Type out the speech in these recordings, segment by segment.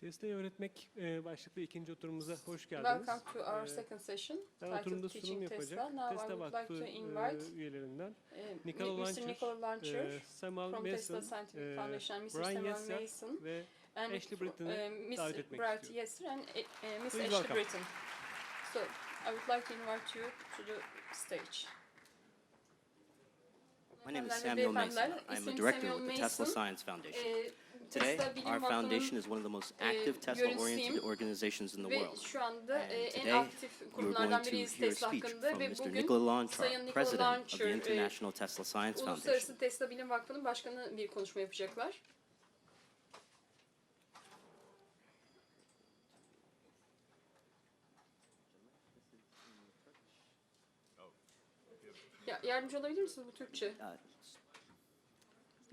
Testi öğretmek başlıklı ikinci oturumumuza hoş geldiniz. Welcome to our second session. Ben oturumda sunum yapacak. Tesla Vakfı üyelerinden Nikola Launcher, Samuel Mason, Brian Yesser ve Ashley Britton'ı davet etmek istiyorum. Miss Ashley Britton. So, I would like to invite you to the stage. My name is Samuel Mason. I'm a director with the Tesla Science Foundation. Today, our foundation is one of the most active Tesla-oriented organizations in the world. And today, you're going to hear a speech from Mr. Nikola Launcher, President of the International Tesla Science Foundation. Uluslararası Tesla Bilim Vakfı'nın başkanı bir konuşma yapacaklar. Yardımcı olabilir misiniz bu Türkçe?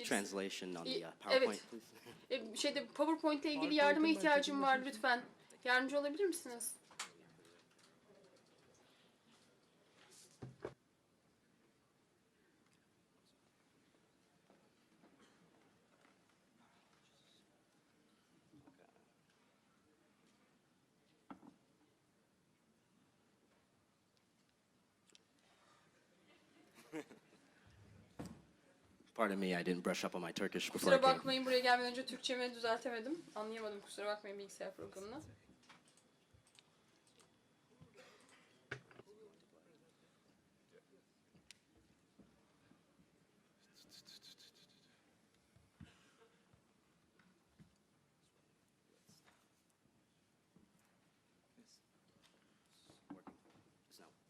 Translation on the PowerPoint, please. PowerPoint ile ilgili yardıma ihtiyacım var lütfen. Yardımcı olabilir misiniz? Pardon me, I didn't brush up on my Turkish before I Kusura came. bakmayın, buraya gelmeden önce Türkçemi düzeltemedim. Anlayamadım, kusura bakmayın bilgisayar programına.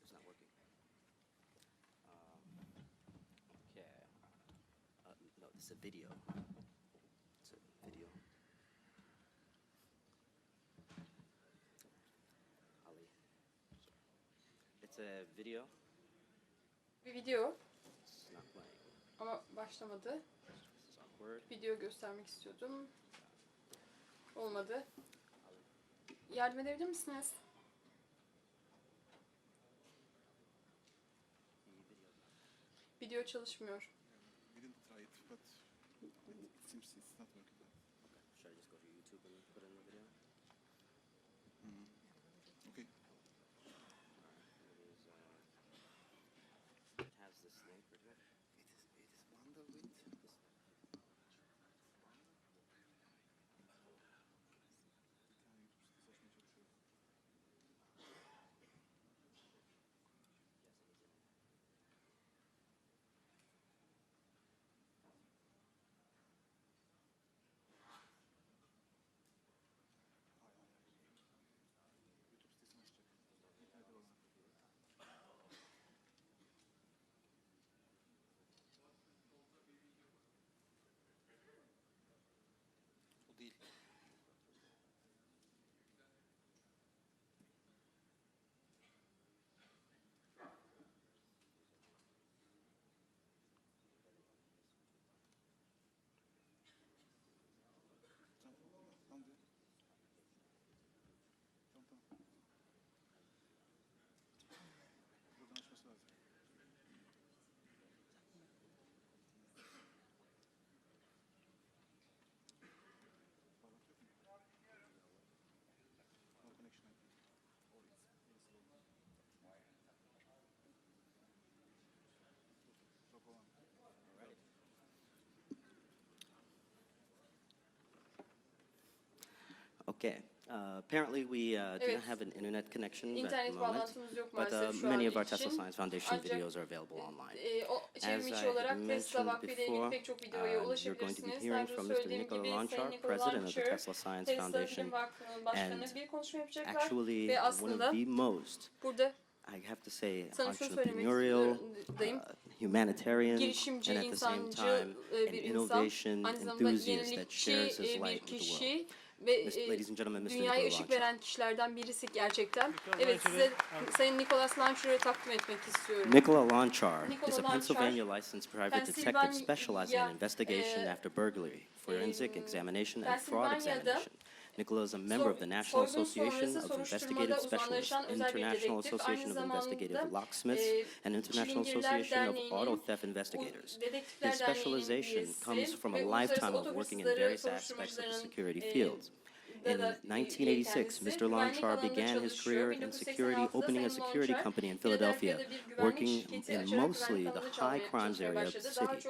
It's not working. Okay. No, this is a video. It's a video. Ali. It's a video. Bir video It's not playing. ama başlamadı. This is awkward. Video göstermek istiyordum. Olmadı. Yardım edebilir misiniz? Video çalışmıyor. We didn't try it, but it seems it's not working. Okay. Should I just go to YouTube and put in the video? Okay. It has this link right here. It is bundled with. O değil. Tamam. Tamam. Buradan açması lazım. No connection, I think. Or it's slow. No problem. Okay. Apparently we do not have an internet connection at the İnternet moment, bağlantımız yok but maalesef şu an many of our Tesla için. Science Foundation Ancak, videos are available online. Çevrim içi As I olarak Tesla mentioned Vakfı ile ilgili before, pek çok videoya you're going to be ulaşabilirsiniz. hearing Daha from önce Mr. söylediğim Nikola gibi Sayın Launcher, Nikola President of the Launcher, Tesla Science Tesla Foundation, Bilim Vakfı'nın başkanı and bir konuşma yapacaklar. actually Ve one aslında of the most, burada I have to say, sana şunu söylemek entrepreneurial, zorundayım. humanitarian, Girişimci, and at the same insancı time, an bir insan, innovation aynı zamanda enthusiast that yenilikçi shares his bir light with the world. kişi ve Ladies and gentlemen, Mr. dünyaya Nikola ışık Launcher. veren kişilerden birisi gerçekten. Nikola Evet, size Launcher'ı- Sayın Nicholas Launcher'ı takdim etmek istiyorum. Nikola Launcher Nikola is a Launcher, Pennsylvania licensed private detective Pennsylvania, specializing in investigation after burglary, forensic examination, and fraud Pennsylvania'da examination. Nikola is a member of the National soygun Association sonrası of Investigative soruşturmada Specialists, uzmanlaşan özel bir International dedektif, Association aynı of zamanda Investigative Locksmiths, and International Çilingirler Association of Derneği'nin Auto Theft Investigators. Dedektifler His Derneği'nin specialization üyesi comes from a ve lifetime uluslararası of working in otobüsleri various aspects of the soruşturmacıların security fields. In 1986, Mr. Lonchar began his career in security, opening a security company in Philadelphia, working in mostly the high crimes area of the city.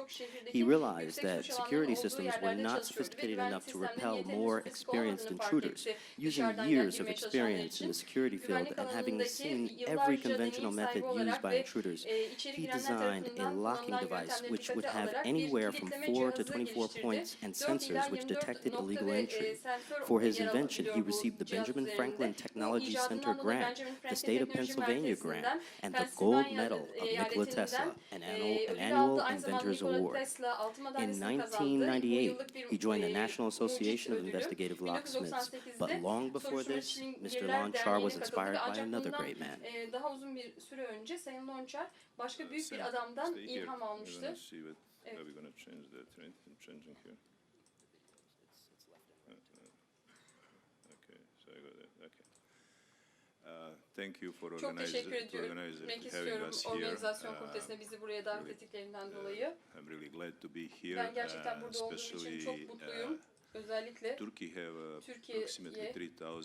He realized that security systems were not sophisticated enough to repel more experienced intruders. Using years of experience in the security field and having seen every conventional method used by intruders, he designed a locking device which would have anywhere from 4 to 24 points and sensors which detected illegal entry. For his invention, he received the Benjamin Franklin Technology Center grant, the state of Pennsylvania grant, and the gold medal of Nikola Tesla, an annual Inventors Award. In 1998, he joined the National Association of Investigative Locksmiths, but long before this, Mr. Lonchar was inspired by another great man. Daha uzun bir süre önce Sayın Lonchar başka büyük bir adamdan ilham almıştı. Evet. Çok teşekkür ediyorum. Etmek istiyorum organizasyon komitesine bizi buraya davet ettiklerinden dolayı. Ben gerçekten burada olduğum için çok mutluyum. Özellikle Türkiye'ye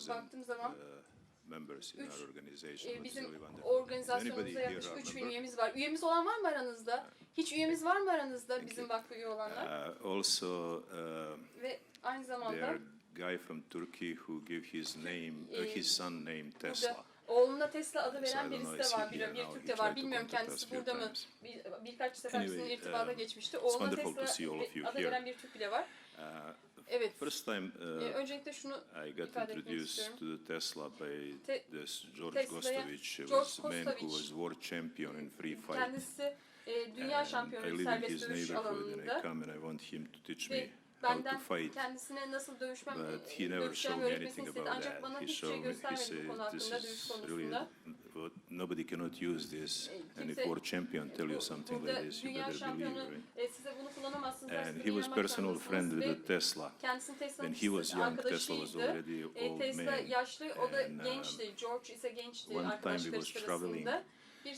baktığım zaman bizim organizasyonumuzda yaklaşık 3000 üyemiz var. Üyemiz olan var mı aranızda? Hiç üyemiz var mı aranızda bizim vakfı üye olanlar? Ve aynı zamanda guy from Turkey who gave his son name Tesla. Oğluna Tesla adı veren birisi de var, bir Türk de var. Bilmiyorum kendisi burada mı? Birkaç sefer bizimle irtibata geçmişti. Oğluna Tesla adı veren bir Türk bile var. Evet. Öncelikle şunu ifade etmek istiyorum. George Gostovic was a man who was world champion in free fight. Kendisi dünya şampiyonu serbest dövüş alanında. Ve benden kendisine nasıl dövüşeceğimi öğretmesini istedi. Ancak bana hiçbir şey göstermedi bu konu hakkında, dövüş konusunda. Nobody cannot use this, and if world champion tell you something like this, you better believe it. Size bunu kullanamazsınız. And he was personal friend with Tesla. When he was young, Tesla was already old Tesla man. yaşlı, o da gençti. George ise gençti arkadaşları sırasında.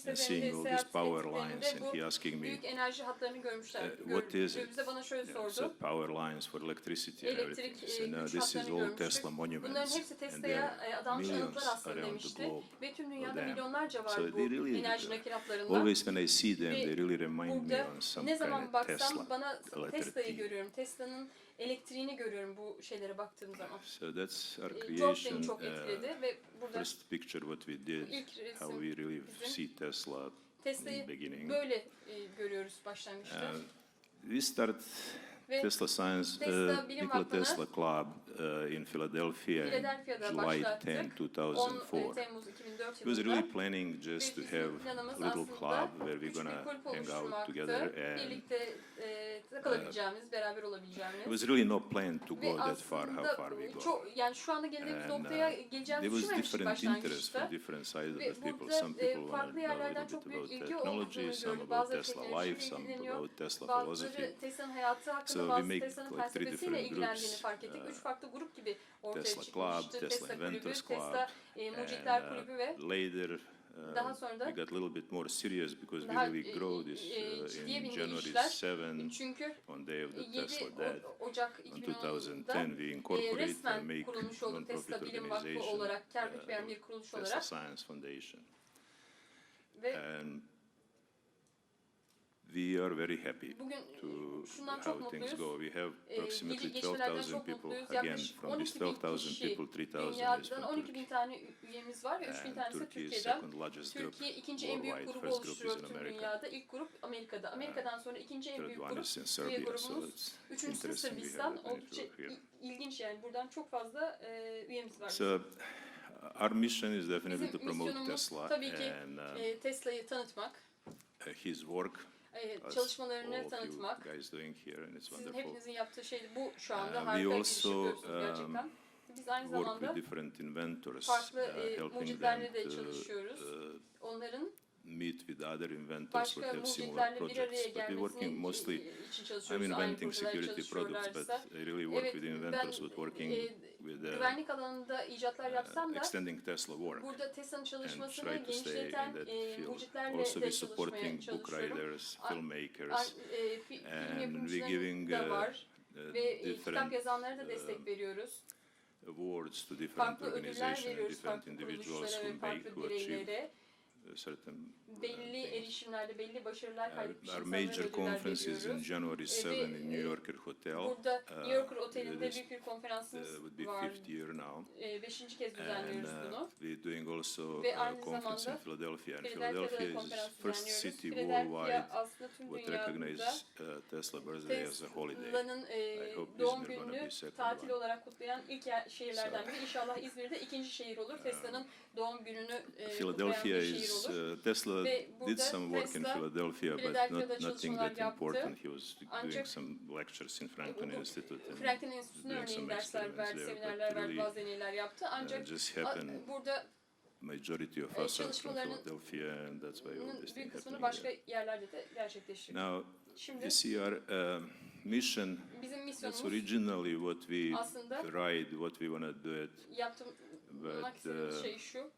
Bir seeing all these power lines, and he asking me, büyük enerji hatlarını görmüşler. What is it? Bize bana şöyle sordu. Power lines for electricity and everything. So now this is all Tesla monuments. Bunların hepsi Tesla'ya adanmış anıtlar aslında demişti. Ve tüm dünyada milyonlarca var bu enerji nakil hatlarında. Always when I see them, they really remind me on some ne zaman kind of baksam bana Tesla'yı görüyorum. Tesla'nın elektriğini görüyorum bu şeylere baktığım zaman. So that's our George beni çok etkiledi ve burada first picture what we did, how we really see Tesla. Tesla'yı böyle görüyoruz başlangıçta. We start Tesla Science, Nikola Tesla Club in Philadelphia in July 10, 2004. He was really planning just to have a little club where we're gonna hang out together, and it was really no plan to go that far, how far we go. Yani şu anda geldiğimiz noktaya geleceğimizi düşünmemiştik başlangıçta. Different sides of the people. Some people want to know a little bit about technology, some about Tesla life, some about Tesla philosophy. Tesla'nın hayatı hakkında, bazı Tesla'nın felsefesiyle ilgilendiğini fark ettik. 3 farklı grup gibi ortaya çıkmıştı. Tesla Kulübü, Tesla Mucitler Kulübü ve daha sonra da we got a little bit more serious because we really grow this in January 7 çünkü on day of the Tesla Day. Ocak In 2010 we incorporated and make kurulmuş olduk Tesla Bilim Vakfı olarak, kar bitmeyen bir kuruluş olarak. Tesla Science Foundation. And we are very happy to how things go. We have approximately 12,000 people. Again, from these 12,000 people, 3,000 is from 12.000 tane üyemiz var ve 3.000 tanesi Türkiye'den. Türkiye ikinci en büyük grubu oluşturuyor tüm dünyada. İlk grup Amerika'da. Amerika'dan sonra ikinci en büyük grup üye grubumuz. Üçüncüsü Sırbistan. Oldukça ilginç yani. Buradan çok fazla üyemiz var. So, our mission is definitely to promote Tesla tabii ki Tesla'yı tanıtmak. His work. Çalışmalarını tanıtmak. Sizin hepinizin yaptığı şey bu şu anda harika bir iş yapıyorsunuz gerçekten. Biz aynı zamanda farklı mucitlerle de çalışıyoruz. Onların başka mucitlerle bir araya gelmesi için çalışıyoruz. Aynı projeler çalışıyorlarsa. Evet, ben güvenlik alanında icatlar yapsam da burada Tesla'nın çalışmasını genişleten mucitlerle de çalışmaya çalışıyoruz. Film yapımcıları da var ve kitap yazanlara da destek veriyoruz. awards to different Farklı ödüller organizations and veriyoruz different farklı individuals kuruluşlara ve farklı who achieve bireylere. certain Belli things. erişimlerde belli başarılar kaydetmiş Our insanlara major ödüller conference is in veriyoruz. January 7 in New Yorker Hotel. Burada New Yorker Oteli'nde This büyük bir konferansımız would be var. 5th year now. 5. kez düzenliyoruz And bunu. we're doing also Ve a aynı conference in zamanda Philadelphia. And Philadelphia'da Philadelphia da is the konferans first düzenliyoruz. city Philadelphia worldwide aslında tüm would dünyada recognize Tesla birthday as a holiday. Tesla'nın I hope doğum Izmir gonna be gününü second tatil one. olarak kutlayan ilk şehirlerden biri. İnşallah İzmir'de ikinci şehir olur. Tesla'nın doğum gününü kutlayan Philadelphia bir şehir is olur. Tesla Ve did burada some work in Tesla, Philadelphia, but Philadelphia'da nothing çalışmalar that yaptı. important. He was doing Ancak some lectures in Franklin Institute and Franklin Enstitüsü'ne doing örneğin some dersler experiments verdi, there, seminerler but verdi, really bazı deneyler yaptı. Ancak just happened. burada Majority of us are from çalışmalarının Philadelphia, and that's why all this büyük thing kısmını happening başka there. yerlerde de gerçekleştirdik. Now, Şimdi you see our mission. bizim That's misyonumuz originally what we aslında tried, what we want to do it. yapmak But istediğimiz şey şu.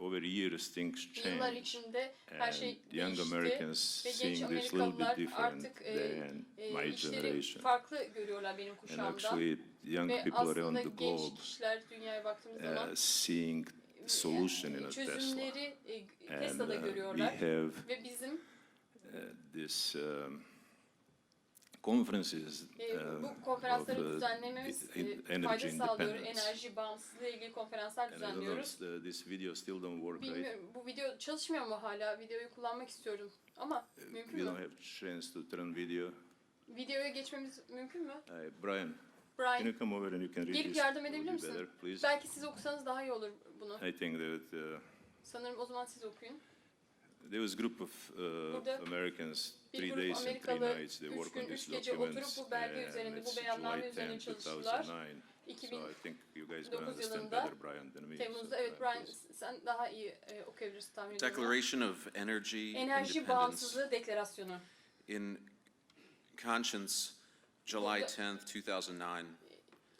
over years things Yıllar change, içinde her şey and young değişti Americans ve genç seeing this little bit Amerikalılar different artık than my işleri generation. farklı görüyorlar benim And kuşağımdan. actually, young Ve people around aslında the genç globe kişiler dünyaya baktığımız zaman seeing solution in a Tesla. çözümleri And Tesla'da we görüyorlar have ve bizim this conferences bu konferansları of düzenlememiz energy fayda sağlıyor. independence. Enerji bağımsızlığı ilgili konferanslar And I don't know düzenliyoruz. if this video still don't work, right? Bilmiyorum, bu video çalışmıyor mu hala? Videoyu kullanmak istiyorum ama mümkün We don't mü? have chance to turn video. Videoya geçmemiz mümkün mü? Brian, can Brian, you come over and you can read gelip this? yardım Would edebilir be misin? better, please. Belki siz okusanız daha iyi olur bunu. I think that Sanırım o zaman siz okuyun. there was a group of Burada Americans, bir 3 grup days and 3 Amerikalı nights. They 3 work on gün 3 these gece oturup documents. bu belge üzerinde, It's bu beyanname July üzerine 10, çalıştılar. 2009. So I think you guys gonna 2009 understand yılında better, Brian, than me. Temmuz'da. So, Evet Brian, sen daha iyi okuyabilirsin tahmin ediyorum. Declaration of Energy Enerji Independence bağımsızlığı deklarasyonu. in Conscience, July 10th, 2009.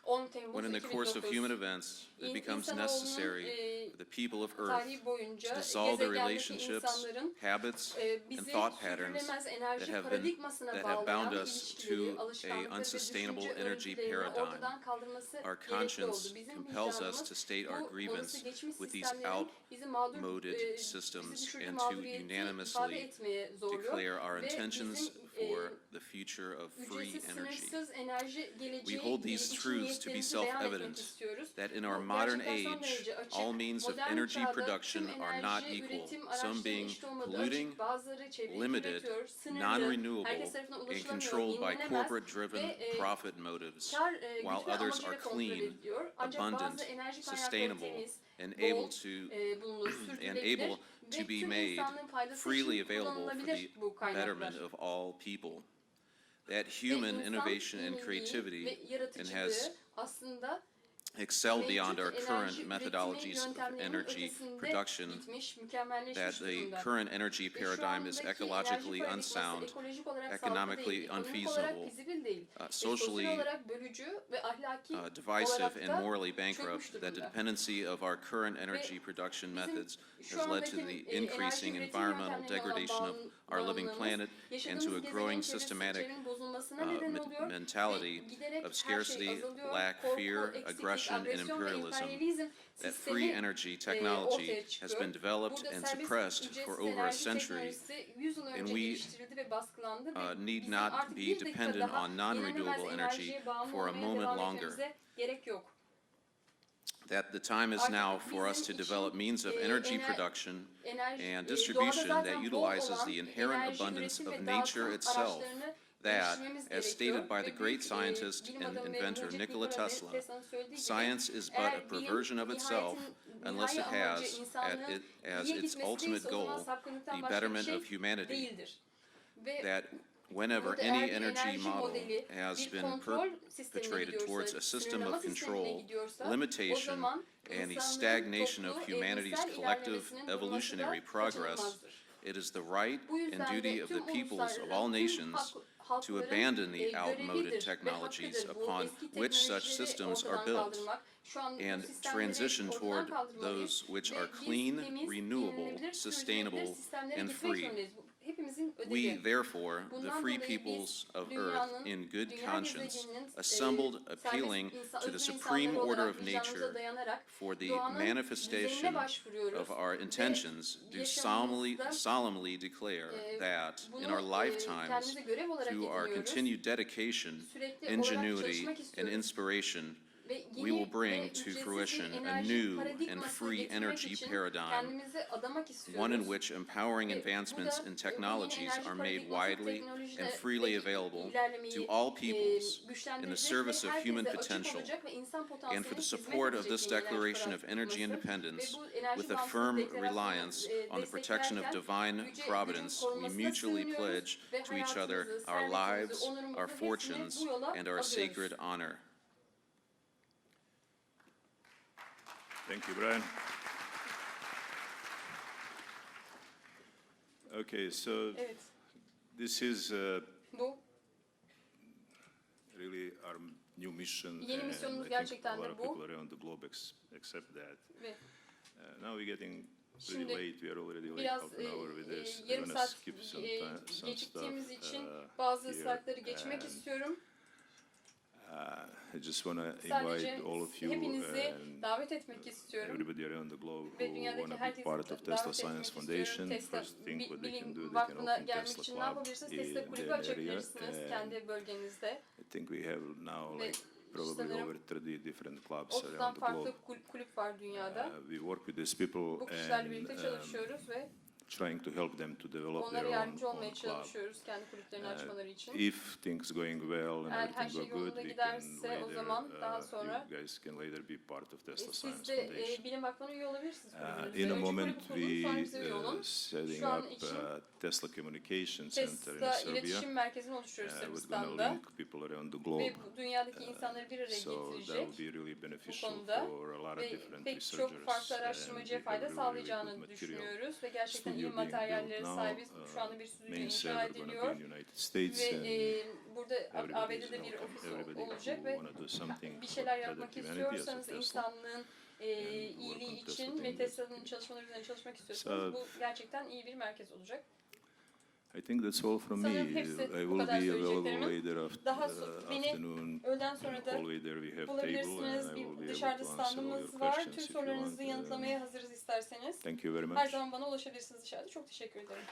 10 Temmuz When in the course of 2009. human events, it becomes İnsanoğlunun, necessary for the people of Earth tarihi boyunca to dissolve the gezegendeki relationships, insanların habits, bizi and thought patterns sürdürülemez enerji that have paradigmasına bound bağlayan us ilişkileri, to alışkanlıkları a ve unsustainable düşünce energy örgülerini paradigm. ortadan kaldırması Our gerekli conscience oldu. Bizim compels us vicdanımız to state our bu grievance olası geçmiş with these sistemlerin bizi mağdur, outmoded bizi systems düşürdüğü and to mağduriyeti ifade unanimously etmeye zorluyor. declare our Ve intentions bizim, for the future of free ücretsiz, energy. sınırsız enerji geleceği We hold these için truths to be niyetlerimizi beyan etmek self-evident istiyoruz. that in Bu our modern gerçekten son age, derece açık. all means of Modern energy çağda production tüm are not enerji equal, üretim some araçlarının being eşit olmadığı polluting, açık, bazıları çevreyi limited, kirletiyor, sınırlı, non-renewable, herkes tarafından and ulaşılamıyor, controlled by yenilenemez corporate-driven ve profit motives, kar while güç ve others amacıyla are kontrol clean, ediliyor. Ancak bazı abundant, enerji kaynakları sustainable, temiz, and bol, able to bulunur, and sürdürülebilir able ve to be tüm made insanlığın faydası freely için available for kullanılabilir the bu kaynaklar. betterment of all people. That Ve human insan innovation and iyiliği creativity ve yaratıcılığı has aslında excelled beyond our mevcut current enerji methodologies üretimi of yöntemlerinin energy ötesinde production, gitmiş, that mükemmelleşmiş the durumda. current energy Ve şu paradigm is andaki ecologically enerji unsound, paradigması ekolojik olarak economically sağlıklı değil, ekonomik olarak unfeasible, fizibil değil, ve socially sosyal olarak bölücü ve ahlaki divisive olarak and da morally çökmüş bankrupt, that the durumda. dependency of our current energy production bizim methods şu has led to andaki the increasing enerji üretim environmental yöntemlerine olan degradation of our living bağımlılığımız, planet and to a yaşadığımız growing gezegenin systematic çevresinin bozulmasına neden oluyor mentality ve giderek of her scarcity, şey azalıyor, lack, korku, fear, eksiklik, aggression, and agresyon ve imperialism. emperyalizm That sistemi free energy technology ortaya has çıkıyor. been developed Burada and serbest suppressed ücretsiz for over a enerji century, teknolojisi 100 yıl önce we, geliştirildi ve baskılandı ve need bizim not artık be bir dakika dependent daha on non-renewable yenilenemez energy enerjiye bağımlı for a olmaya moment devam longer. etmemize gerek yok. That the time is Artık now for us bizim to için, develop means of energy production Enerji, and doğada distribution zaten that bol utilizes olan the inherent enerji abundance üretim of ve nature dağıtım itself, araçlarını that, geliştirmemiz as gerekiyor. stated by the Ve great büyük, scientist bilim and adamı ve inventor mucit Nikola Tesla, Tesla'nın söylediği gibi, science is but eğer a bilim perversion of itself unless it nihai amacı has insanlığın as iyiye its gitmesi ultimate değilse o zaman goal sapkınlıktan the başka bir betterment şey of humanity. değildir. Ve That whenever burada any eğer bir energy model modeli has bir been kontrol sistemine perpetrated towards gidiyorsa, a system sınırlama of sistemine control, gidiyorsa, o limitation, zaman and the insanlığın stagnation of toplu, humanity's evrimsel collective ilerlemesinin durması da evolutionary progress, kaçınılmazdır. it is the right Bu and yüzden duty de of the tüm peoples of uluslararası, all tüm nations to halkların abandon the outmoded görevidir ve technologies hakkıdır bu upon eski which such teknolojileri systems are ortadan built, kaldırmak. Şu an bu and sistemleri transition ortadan toward kaldırmalıyız those which ve are biz clean, temiz, renewable, yenilenebilir, sustainable, sürdürülebilir sistemlere and gitmek free. zorundayız. hepimizin We, ödevi. therefore, the Bundan free dolayı peoples biz of dünyanın, earth, in good dünya conscience, gezegeninin assembled, appealing serbest to the özgür supreme insanları order olarak of vicdanımıza nature dayanarak for the doğanın düzenine manifestation başvuruyoruz of our ve intentions, do yaşamımızda solemnly declare that in our bunu lifetimes, kendimize görev olarak through our ediniyoruz. continued dedication, Sürekli olarak ingenuity, çalışmak and istiyoruz. inspiration, Ve we yeni will bring ve to ücretsiz fruition bir a enerji new and paradigmasına free getirmek energy için paradigm, kendimizi adamak istiyoruz. one in which empowering Ve advancements bu in da technologies enerji are made paradigması widely teknolojide and freely available ilerlemeyi, to all peoples in the güçlendirecek service ve of human herkese açık potential, olacak ve insan and for potansiyeline the hizmet support of edecek this bir enerji Declaration of Energy paradigması Independence, ve bu enerji with a bağımsızlık firm deklarasyonunu reliance on the protection of desteklerken divine gücün providence, we korunmasına mutually sığınıyoruz pledge ve to each other hayatımızı, our servetimizi, lives, onurumuzu our hepsini fortunes, bu yola and our adıyoruz. sacred honor. Thank you, Brian. Okay, so Evet, this is bu really our new mission, Yeni and misyonumuz I think gerçekten a lot de of bu. people around the globe accept that. ve Now we're getting pretty Şimdi late. We are already like biraz half an hour with this. I yarım wanna saat skip some stuff geciktiğimiz için bazı here, slaytları geçmek and, istiyorum. I just wanna Sadece invite all of you hepinizi and davet etmek istiyorum. everybody around the globe Ve who dünyadaki want to be herkesi part of Tesla davet etmek Science istiyorum. Foundation. Tesla First thing what they can do, Bilim they can Vakfı'na open gelmek Tesla için ne Club yapabilirsiniz? Tesla in kulübü their area. açabilirsiniz kendi bölgenizde. I think we have now Ve like probably sanırım over 30 different clubs 30'dan around the farklı globe. kulüp var dünyada. We work with these people Bu kişilerle and birlikte çalışıyoruz ve trying to help them to develop onlara their yardımcı own olmaya club. çalışıyoruz kendi kulüplerini açmaları için. If things going well and Eğer her everything şey go good, yolunda we can giderse o later, zaman daha sonra you guys can later be part of Tesla siz Science de Foundation. Bilim Vakfı'na üye olabilirsiniz. In a Önce moment, kulübü kurun, sonra bize we üye olun. setting Şu an up için Tesla Communication Center in Tesla Serbia. iletişim merkezini oluşturuyoruz We're gonna Sırbistan'da. link people around the Ve globe. bu dünyadaki insanları bir araya So that getirecek will be really beneficial konuda for a lot of ve different pek researchers. çok farklı araştırmacıya and we fayda have really, really sağlayacağını good material. düşünüyoruz ve gerçekten iyi Studio being materyallere built sahibiz. now, Şu anda bir stüdyo main inşa server gonna be ediliyor in United States ve and burada everybody is ABD'de bir welcome. ofis Everybody olacak who ve wanna do something bir for şeyler better yapmak humanity as a istiyorsanız Tesla. insanlığın work iyiliği on Tesla için ve things. Tesla'nın çalışmaları üzerine çalışmak istiyorsanız So- bu gerçekten iyi bir merkez olacak. I think that's all from me. Sanırım hepsi I bu will kadar be available söyleyeceklerimin. later Daha afternoon. öğleden sonra da Hallway there we have table and bulabilirsiniz. I will be Bir able dışarıda to answer all your standımız var. questions Tüm if you sorularınızı want. yanıtlamaya hazırız isterseniz. Thank you very much. Her zaman bana ulaşabilirsiniz dışarıda. Çok teşekkür ederim.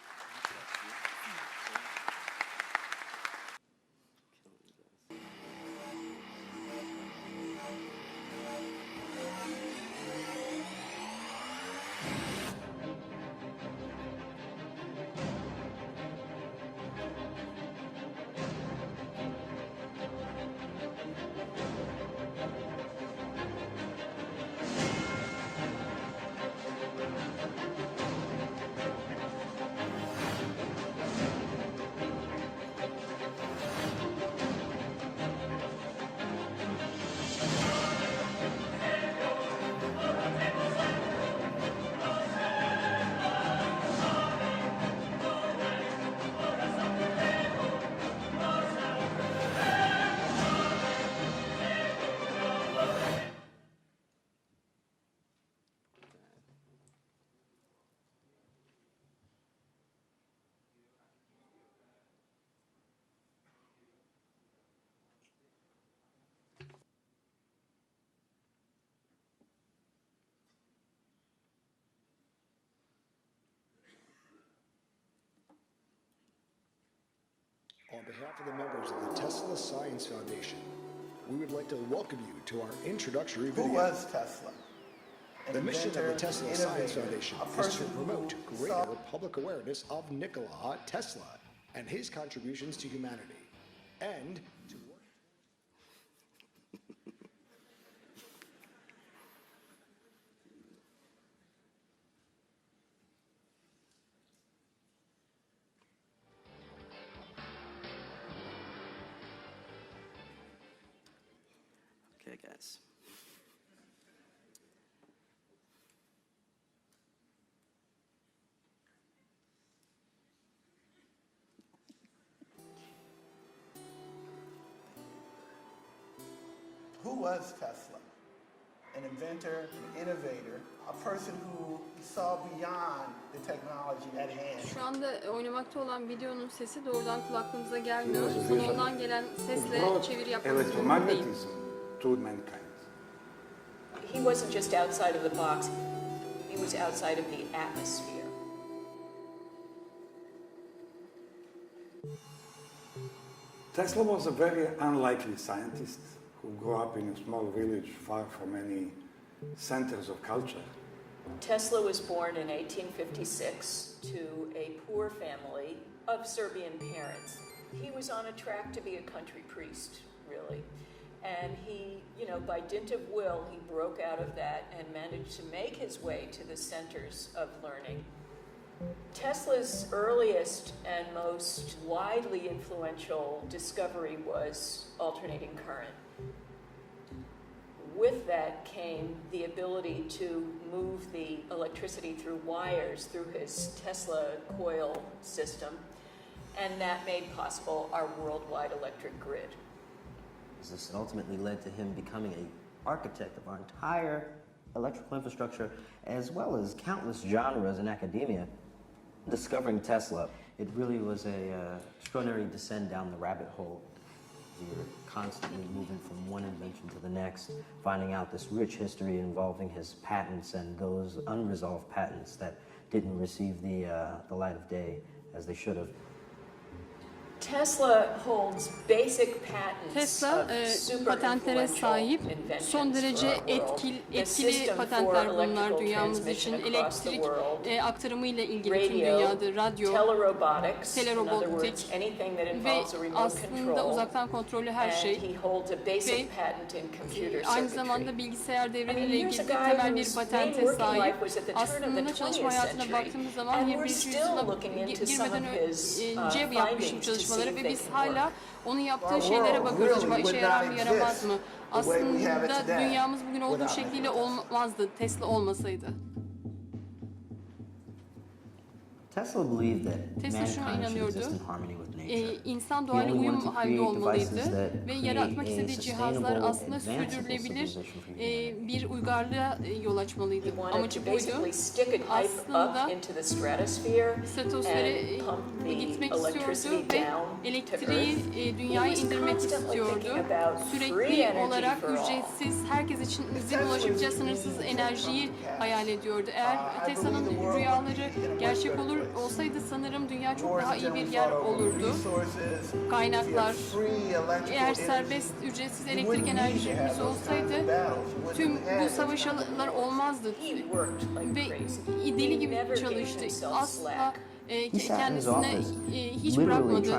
On behalf of the members of the Tesla Science Foundation, we would like to welcome you to our introductory video. Who was Tesla? The mission of the Inventor, Tesla Science innovator, Foundation a is to person who promote greater saw- public awareness of Nikola Tesla and his contributions to humanity, and to work. Okay, guys. Who was Tesla? an inventor, an innovator, a person who saw beyond the technology at hand. Şu anda oynamakta olan videonun sesi doğrudan kulaklığımıza gelmiyor. Sonundan gelen sesle çeviri yapmanız mümkün değil. To mankind. He wasn't just outside of the box, he was outside of the atmosphere. Tesla was a very unlikely scientist who grew up in a small village far from any centers of culture. Tesla was born in 1856 to a poor family of Serbian parents. He was on a track to be a country priest, really. And he, by dint of will, he broke out of that and managed to make his way to the centers of learning. Tesla's earliest and most widely influential discovery was alternating current. With that came the ability to move the electricity through wires through his Tesla coil system, and that made possible our worldwide electric grid. This ultimately led to him becoming an architect of our entire electrical infrastructure, as well as countless genres in academia. Discovering Tesla, it really was a extraordinary descent down the rabbit hole. You're constantly moving from one invention to the next, finding out this rich history involving his patents and those unresolved patents that didn't receive the light of day as they should have. Tesla holds basic patents Tesla patentlere sahip, son derece etkili patentler bunlar dünyamız için. Elektrik aktarımı ile ilgili tüm dünyada, radyo, telerobotik ve aslında uzaktan kontrollü her şey. Ve aynı zamanda bilgisayar devreniyle ilgili temel bir patente sahip. Aslında çalışma hayatına baktığımız zaman 21. yüzyıla girmeden önce yapmışım çalışmaları ve biz hala onun yaptığı şeylere bakıyoruz. Acaba işe yarar mı, yaramaz mı? Aslında dünyamız bugün olduğu şekliyle olmazdı Tesla olmasaydı. Tesla believed that Tesla şuna mankind should inanıyordu. exist in harmony with nature. İnsan doğayla uyum halinde olmalıydı ve yaratmak istediği cihazlar aslında sürdürülebilir bir uygarlığa yol açmalıydı. Amacı buydu. Aslında stratosfere gitmek istiyordu ve elektriği dünyaya indirmek istiyordu. Sürekli olarak ücretsiz, herkes için ulaşabileceği sınırsız enerjiyi hayal ediyordu. Eğer Tesla'nın rüyaları gerçek olsaydı sanırım dünya çok daha iyi bir yer olurdu. Kaynaklar, eğer serbest, ücretsiz elektrik enerjimiz olsaydı tüm bu savaşlar olmazdı. Ve deli gibi çalıştı. Asla kendisine hiç bırakmadı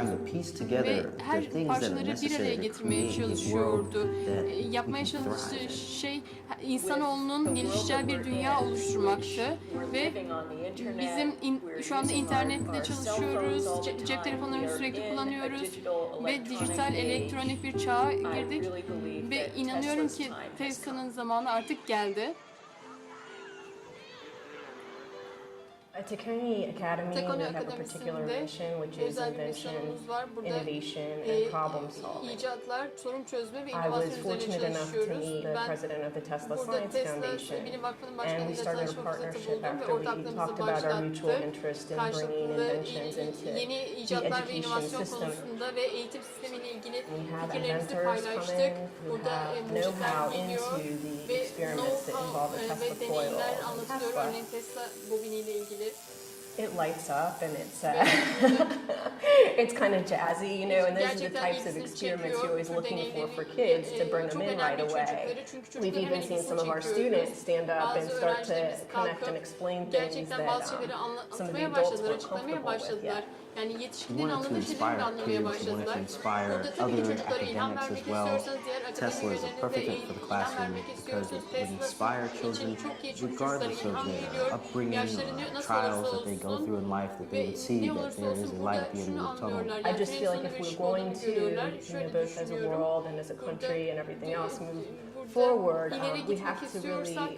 ve her parçaları bir araya getirmeye çalışıyordu. Yapmaya çalıştığı şey insanoğlunun gelişeceği bir dünya oluşturmaktı ve bizim şu anda internetle çalışıyoruz, cep telefonlarını sürekli kullanıyoruz ve dijital elektronik bir çağa girdik ve inanıyorum ki Tesla'nın zamanı artık geldi. At Tekoni Academy, we have a particular mission, which is invention, innovation, and problem solving. İcatlar, sorun çözme ve I inovasyon was üzerine fortunate enough to çalışıyoruz. meet the president of the Tesla Science Foundation, and we started a partnership after we talked about our mutual interest in bringing inventions into the education system. We have inventors come in who have know-how into the experiments that involve a Tesla coil and Tesla. It lights up and it's kind of jazzy, and those are the types of experiments you're always looking for kids to bring them in right away. We've even seen some of our students stand up and start to connect and explain things that some of the adults weren't comfortable with yet. Yani yetişkinlerin anlamışlarını anlamaya başladılar. Burada tabii ki çocuklara ilham vermek istiyorsanız diğer akademilerine de ilham vermek istiyorsanız Tesla için çok iyi çünkü çocuklara ilham veriyor. Yaşları nasıl olursa olsun ve ne olursa olsun burada şunu anlıyorlar. I just feel like if we're going to, both as a world and as a country and everything else, move forward, we have to really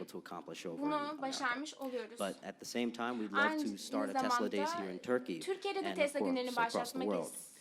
able to accomplish over in bunu America. başarmış oluyoruz. But at the same time, we'd love to start a Tesla Days here in Turkey Türkiye'de de and of Tesla günlerini course across the başlatmak world.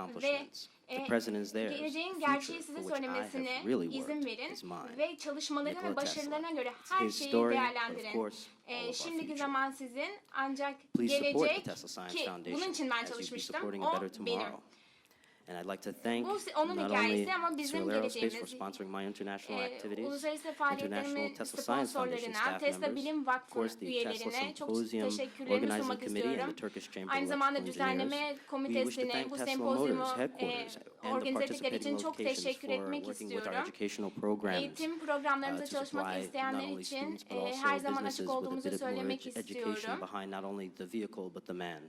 accomplishments. The present is theirs. geleceğin The gerçeği future, size for which I have söylemesine really izin worked, verin is mine. ve çalışmalarına Nikola ve başarılarına Tesla. göre It's her his şeyi story, but of değerlendirin. course, all of our Şimdiki future. zaman sizin, ancak Please support the gelecek Tesla Science ki Foundation bunun için ben as you'd be çalışmıştım, supporting a o better benim. tomorrow. And I'd like to thank Bu onun not only hikayesi ama bizim Israel Aerospace for geleceğimiz sponsoring my international activities, uluslararası International faaliyetlerimin Tesla Science Foundation sponsorlarına, staff Tesla members, Bilim of Vakfı course the Tesla üyelerine çok Sempozyumu teşekkürlerimi Organizing sunmak Committee and istiyorum. the Turkish Chamber of Aynı zamanda Electrical Engineers. düzenleme We wish to komitesine thank bu Tesla sempozyumu Motors headquarters and the organize ettikleri için participating çok locations teşekkür for etmek working with our istiyorum. educational programs Eğitim programlarımıza to çalışmak supply not isteyenler only için students but also her zaman businesses açık with a olduğumuzu bit of more söylemek education istiyorum. behind not only the vehicle but the man.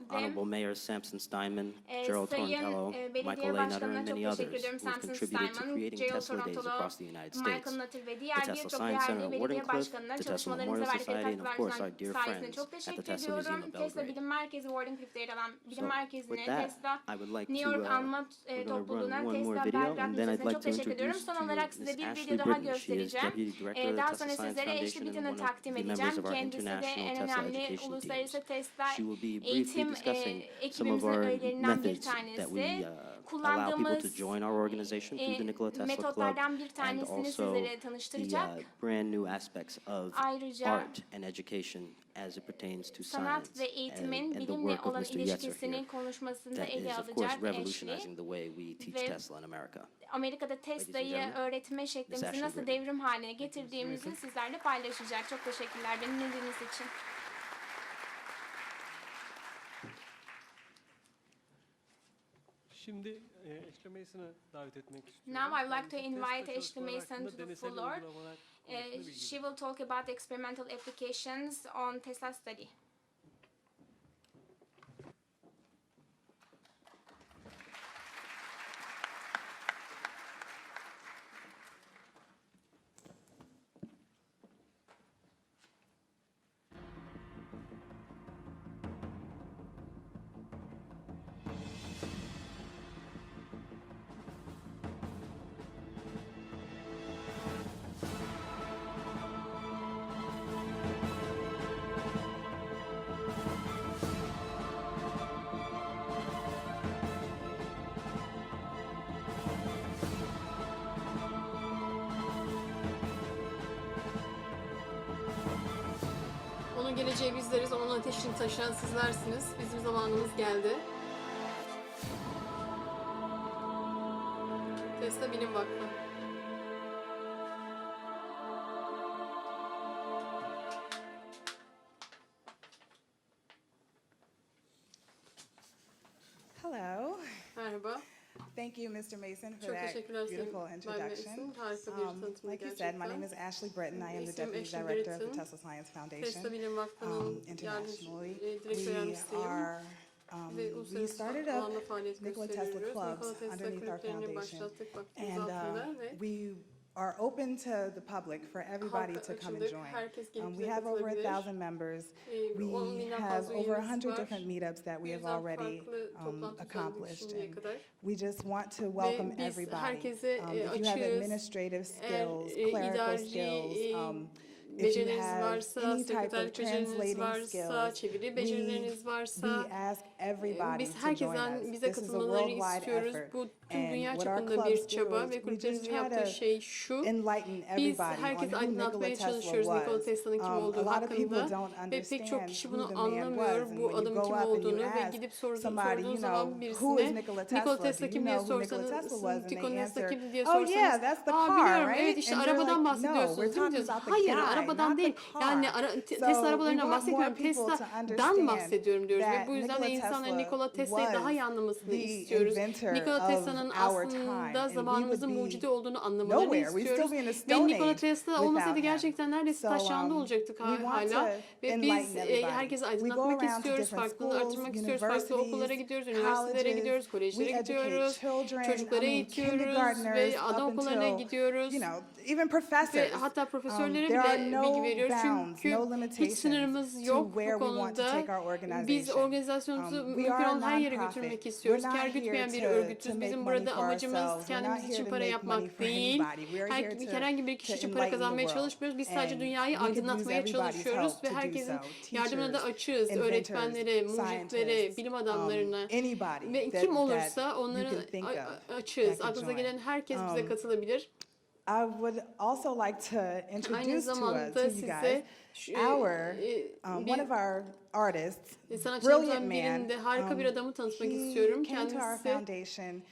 Honorable Mayor Samson Steinman, Gerald Sayın Torntello, Belediye Michael A. Nutter, Başkanı'na and çok many teşekkür others ediyorum. who have Samson contributed to Steinman, creating Gerald Tesla Days Torntello, across the United States. Michael Nutter ve The diğer Tesla birçok Science Center değerli at belediye Wardenclyffe, başkanına the Tesla çalışmalarınıza Memorial verdikleri Society, and of course our dear sayesinde friends çok at the teşekkür Tesla Museum ediyorum. of Tesla Belgrade. Bilim Merkezi Wardenclyffe'de yer alan bilim So, merkezine, with that, Tesla I would like New to, York Anma we're going to topluluğuna, run one more Tesla video, Belgrad and then I'd Müzesi'ne like çok to teşekkür ediyorum. introduce Son to olarak size Miss bir Ashley video daha Britton. She is göstereceğim. Deputy Director of the Daha Tesla sonra Science sizlere Ashley Foundation and Britton'ı one of takdim the members edeceğim. of our Kendisi de international en Tesla önemli education uluslararası teams. Tesla She will be briefly eğitim discussing some of ekibimizin our üyelerinden bir methods that tanesi. we allow people to Kullandığımız join our organization through the Nikola Tesla Club, metotlardan bir and tanesini also sizlere the tanıştıracak. brand new aspects of Ayrıca art and education as it pertains to sanat science ve and eğitimin the bilimle work of olan Mr. Yetzer ilişkisini here. konuşmasında That ele is, of course, alacak Ashley. revolutionizing the way we teach Ve Tesla in America. Amerika'da Tesla'yı gentlemen, öğretme şeklimizi Ashley nasıl Britton. devrim haline getirdiğimizi sizlerle paylaşacak. Çok teşekkürler beni dinlediğiniz için. Şimdi Ashley Mason'ı davet etmek istiyorum. Now I would like to Kendisi invite Tesla Ashley çalışmaları Mason hakkında to the deneysel floor. uygulamalar konusunda bilgi She will talk about the experimental applications on Tesla study. Onun geleceği bizleriz, onun ateşini taşıyan sizlersiniz. Bizim zamanımız geldi. Tesla Bilim Vakfı. Hello. Merhaba. Thank you, Mr. Mason, for Çok that teşekkürler Sayın beautiful Bay introduction. Mason. Harika bir tanıtım Like you said, my gerçekten. name is Ashley Britton. I am the İsmim Deputy Ashley Director of the Britton. Tesla Science Foundation. Tesla Bilim Vakfı'nın Internationally, direktör we yardımcısıyım. are Ve we uluslararası started alanda up faaliyet Nikola Tesla gösteriyoruz. clubs Nikola Tesla underneath our kulüplerini foundation, başlattık vakfımız and altında ve we are open to the public for everybody halka to come and açıldık. join. Herkes gelip We bize have over katılabilir. 1,000 members. 10 We binden have fazla over üyemiz 100 var. different meetups that we have Yüzden already farklı toplantı düzenledik accomplished. şimdiye And kadar. we just want to welcome Ve biz everybody. herkese If you have açığız. administrative Eğer skills, clerical idari skills, if you becerileriniz have varsa, any type sekreterlik of becerileriniz translating varsa, skills, çeviri becerileriniz varsa, we ask everybody biz to join herkesten us. bize This is a katılmalarını worldwide istiyoruz. effort. Bu tüm And dünya what our çapında bir clubs do çaba is ve we just kulüplerimizin try yaptığı to şey şu. enlighten Biz everybody on herkes who Nikola aydınlatmaya Tesla çalışıyoruz Nikola was. Tesla'nın kim A olduğu lot of people hakkında don't ve pek çok understand kişi who bunu the man was. anlamıyor And bu when you adamın go kim up and you olduğunu ve ask gidip somebody, sorduğun you zaman know, birisine who is Nikola Nikola Tesla? Tesla Do you kim diye know who Nikola Tesla sorsanız, was? And Nikola they Tesla answer, kim diye oh sorsanız, yeah, that's the car, biliyorum, right? evet işte And they're arabadan like, no, bahsediyorsunuz we're değil mi talking diyorsun? about the Hayır, guy, arabadan not the değil. car. Yani Tesla So arabalarından we want more bahsetmiyorum. people to Tesla'dan understand bahsediyorum diyoruz ve that bu yüzden Nikola de insanların Tesla Nikola Tesla'yı daha iyi anlamasını the istiyoruz. inventor Nikola of Tesla'nın our aslında time, and we zamanımızın would be mucidi olduğunu anlamalarını nowhere. We'd istiyoruz. still be in the Ve Stone Nikola Age Tesla olmasaydı without him. gerçekten neredeyse So, taş çağında olacaktık we want hala. to Ve biz enlighten everybody. herkesi We go aydınlatmak around to istiyoruz, different farklılığını schools, artırmak istiyoruz, farklı okullara universities, gidiyoruz, üniversitelere colleges. gidiyoruz, We kolejlere educate gidiyoruz, children, çocuklara eğitiyoruz kindergartners ve up anaokullarına until, gidiyoruz. you know, even Ve professors. hatta profesörlere There are bile no bilgi veriyoruz bounds, çünkü no hiç limitations sınırımız to yok where bu we want to konuda. take our organization. Biz organizasyonumuzu We mümkün are a olan her yere non-profit. götürmek istiyoruz. We're not Kar gütmeyen here bir to örgütüz. make Bizim money burada for amacımız ourselves. We're not kendimiz here için to para make money yapmak for değil. anybody. We're here to Herhangi bir kişi için para enlighten the kazanmaya world. çalışmıyoruz. Biz sadece And dünyayı we could use aydınlatmaya everybody's çalışıyoruz help ve to do herkesin so. yardımına da Teachers, açığız. inventors, Öğretmenlere, mucitlere, scientists, bilim adamlarına anybody ve that kim olursa you onlara can think of açığız. that could Aklınıza join. gelen herkes bize katılabilir. I would also like to Aynı introduce to zamanda you guys size one of our artists, brilliant sanatçılarımızdan man. birinde harika bir adamı tanıtmak He istiyorum. came to our Kendisi foundation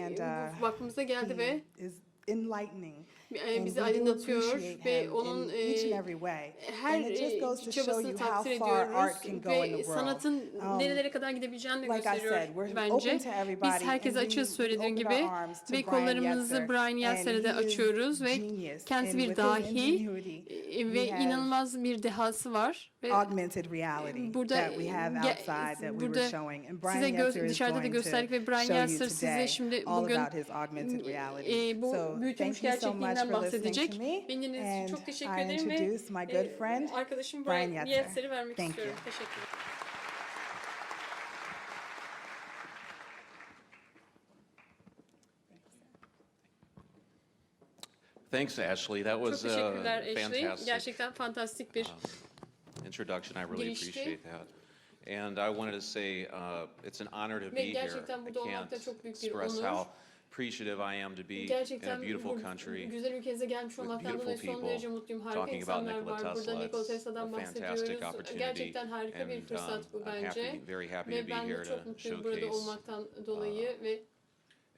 and vakfımıza geldi ve he is enlightening. bizi And we do aydınlatıyor appreciate ve him onun in each and every way. her And it just goes to show çabasını you how takdir far ediyoruz art can go in the ve world. sanatın nerelere kadar gidebileceğini de Like I gösteriyor said, we're bence. open to everybody, Biz herkese and açığız söylediğim we open gibi our arms to ve Brian kollarımızı Yetzer, Brian and Yetzer'e de he is açıyoruz ve genius. kendisi And bir with his dahi ingenuity, ve we have inanılmaz bir dehası var. Ve augmented reality burada that we have outside that we were burada showing. And size Brian Yetzer is dışarıda da going to gösterdik ve Brian show you Yetzer size today şimdi all bugün about his augmented reality. bu So büyütülmüş thank you so much gerçekliğinden for listening bahsedecek. to me. Dinlediğiniz için And çok teşekkür I ederim ve introduce my good friend, arkadaşım Brian Brian Yetzer. Yetzer'i vermek Thank istiyorum. you. Teşekkür ederim. Thanks, Ashley. That Çok was teşekkürler Ashley. fantastic Gerçekten fantastik bir introduction. I really girişti. appreciate that. And I wanted to say it's an honor to Ve be here. gerçekten I burada olmak da can't çok büyük bir express onur. how appreciative I am to be in a Gerçekten beautiful bu country güzel ülkenize gelmiş with olmaktan dolayı beautiful son people derece mutluyum. Harika talking about insanlar Nikola var. Burada Tesla. Nikola It's a Tesla'dan fantastic bahsediyoruz. opportunity. Gerçekten harika bir And fırsat bu I'm bence. very happy Ve to be ben here de to çok mutluyum burada showcase olmaktan dolayı ve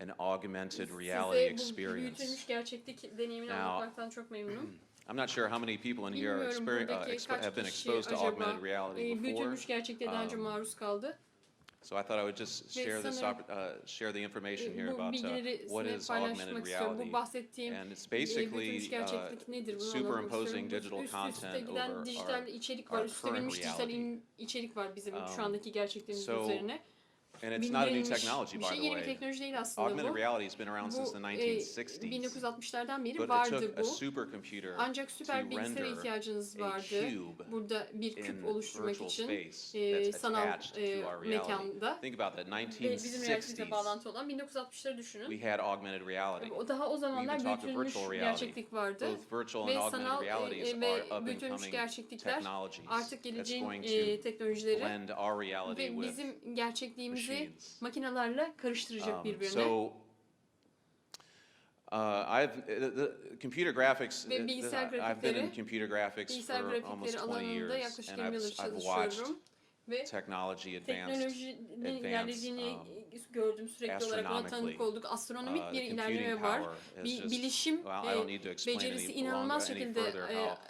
an augmented reality size bu experience. büyütülmüş gerçeklik deneyimini Now, anlatmaktan çok memnunum. I'm not sure how many people in here are Bilmiyorum buradaki kaç have been kişi exposed to acaba augmented reality before. büyütülmüş gerçekliğe daha önce maruz kaldı. So I thought I would just share this, share the information here Bu about bilgileri what sizinle is augmented paylaşmak istiyorum. reality. Bu bahsettiğim And it's basically büyütülmüş gerçeklik nedir? Bunu anlatmak superimposing istiyorum. digital Üst üste content giden over dijital içerik var. our Üste current binmiş dijital reality. içerik var bizim şu andaki gerçekliğimiz So, üzerine. And it's not a new Bindirilmiş technology, bir by şey, the yeni bir way. teknoloji değil aslında Augmented bu. reality has been around since the Bu 1960s. 1960'lardan beri But it vardı took a bu. supercomputer Ancak süper to bilgisayara render ihtiyacınız a vardı. cube Burada bir küp in oluşturmak virtual için space that's sanal attached to our reality. mekanda. Think about that, Ve bizim realitemizle 1960s. bağlantı olan 1960'ları düşünün. We had augmented reality. Daha o zamanlar We even talked of büyütülmüş virtual reality. gerçeklik vardı. Both virtual Ve and augmented sanal realities ve are up and büyütülmüş coming gerçeklikler technologies artık that's geleceğin going to teknolojileri blend our reality ve with bizim gerçekliğimizi machines. makinelerle karıştıracak birbirine. So the computer graphics. Ve bilgisayar I've been grafikleri, in computer graphics bilgisayar for almost grafikleri 20 alanında years, yaklaşık and 20 yıldır I've watched çalışıyorum. Ve technology teknolojinin ilerlediğini gördüm sürekli olarak, ona tanık olduk. Astronomik bir ilerleme var. Bilişim becerisi inanılmaz şekilde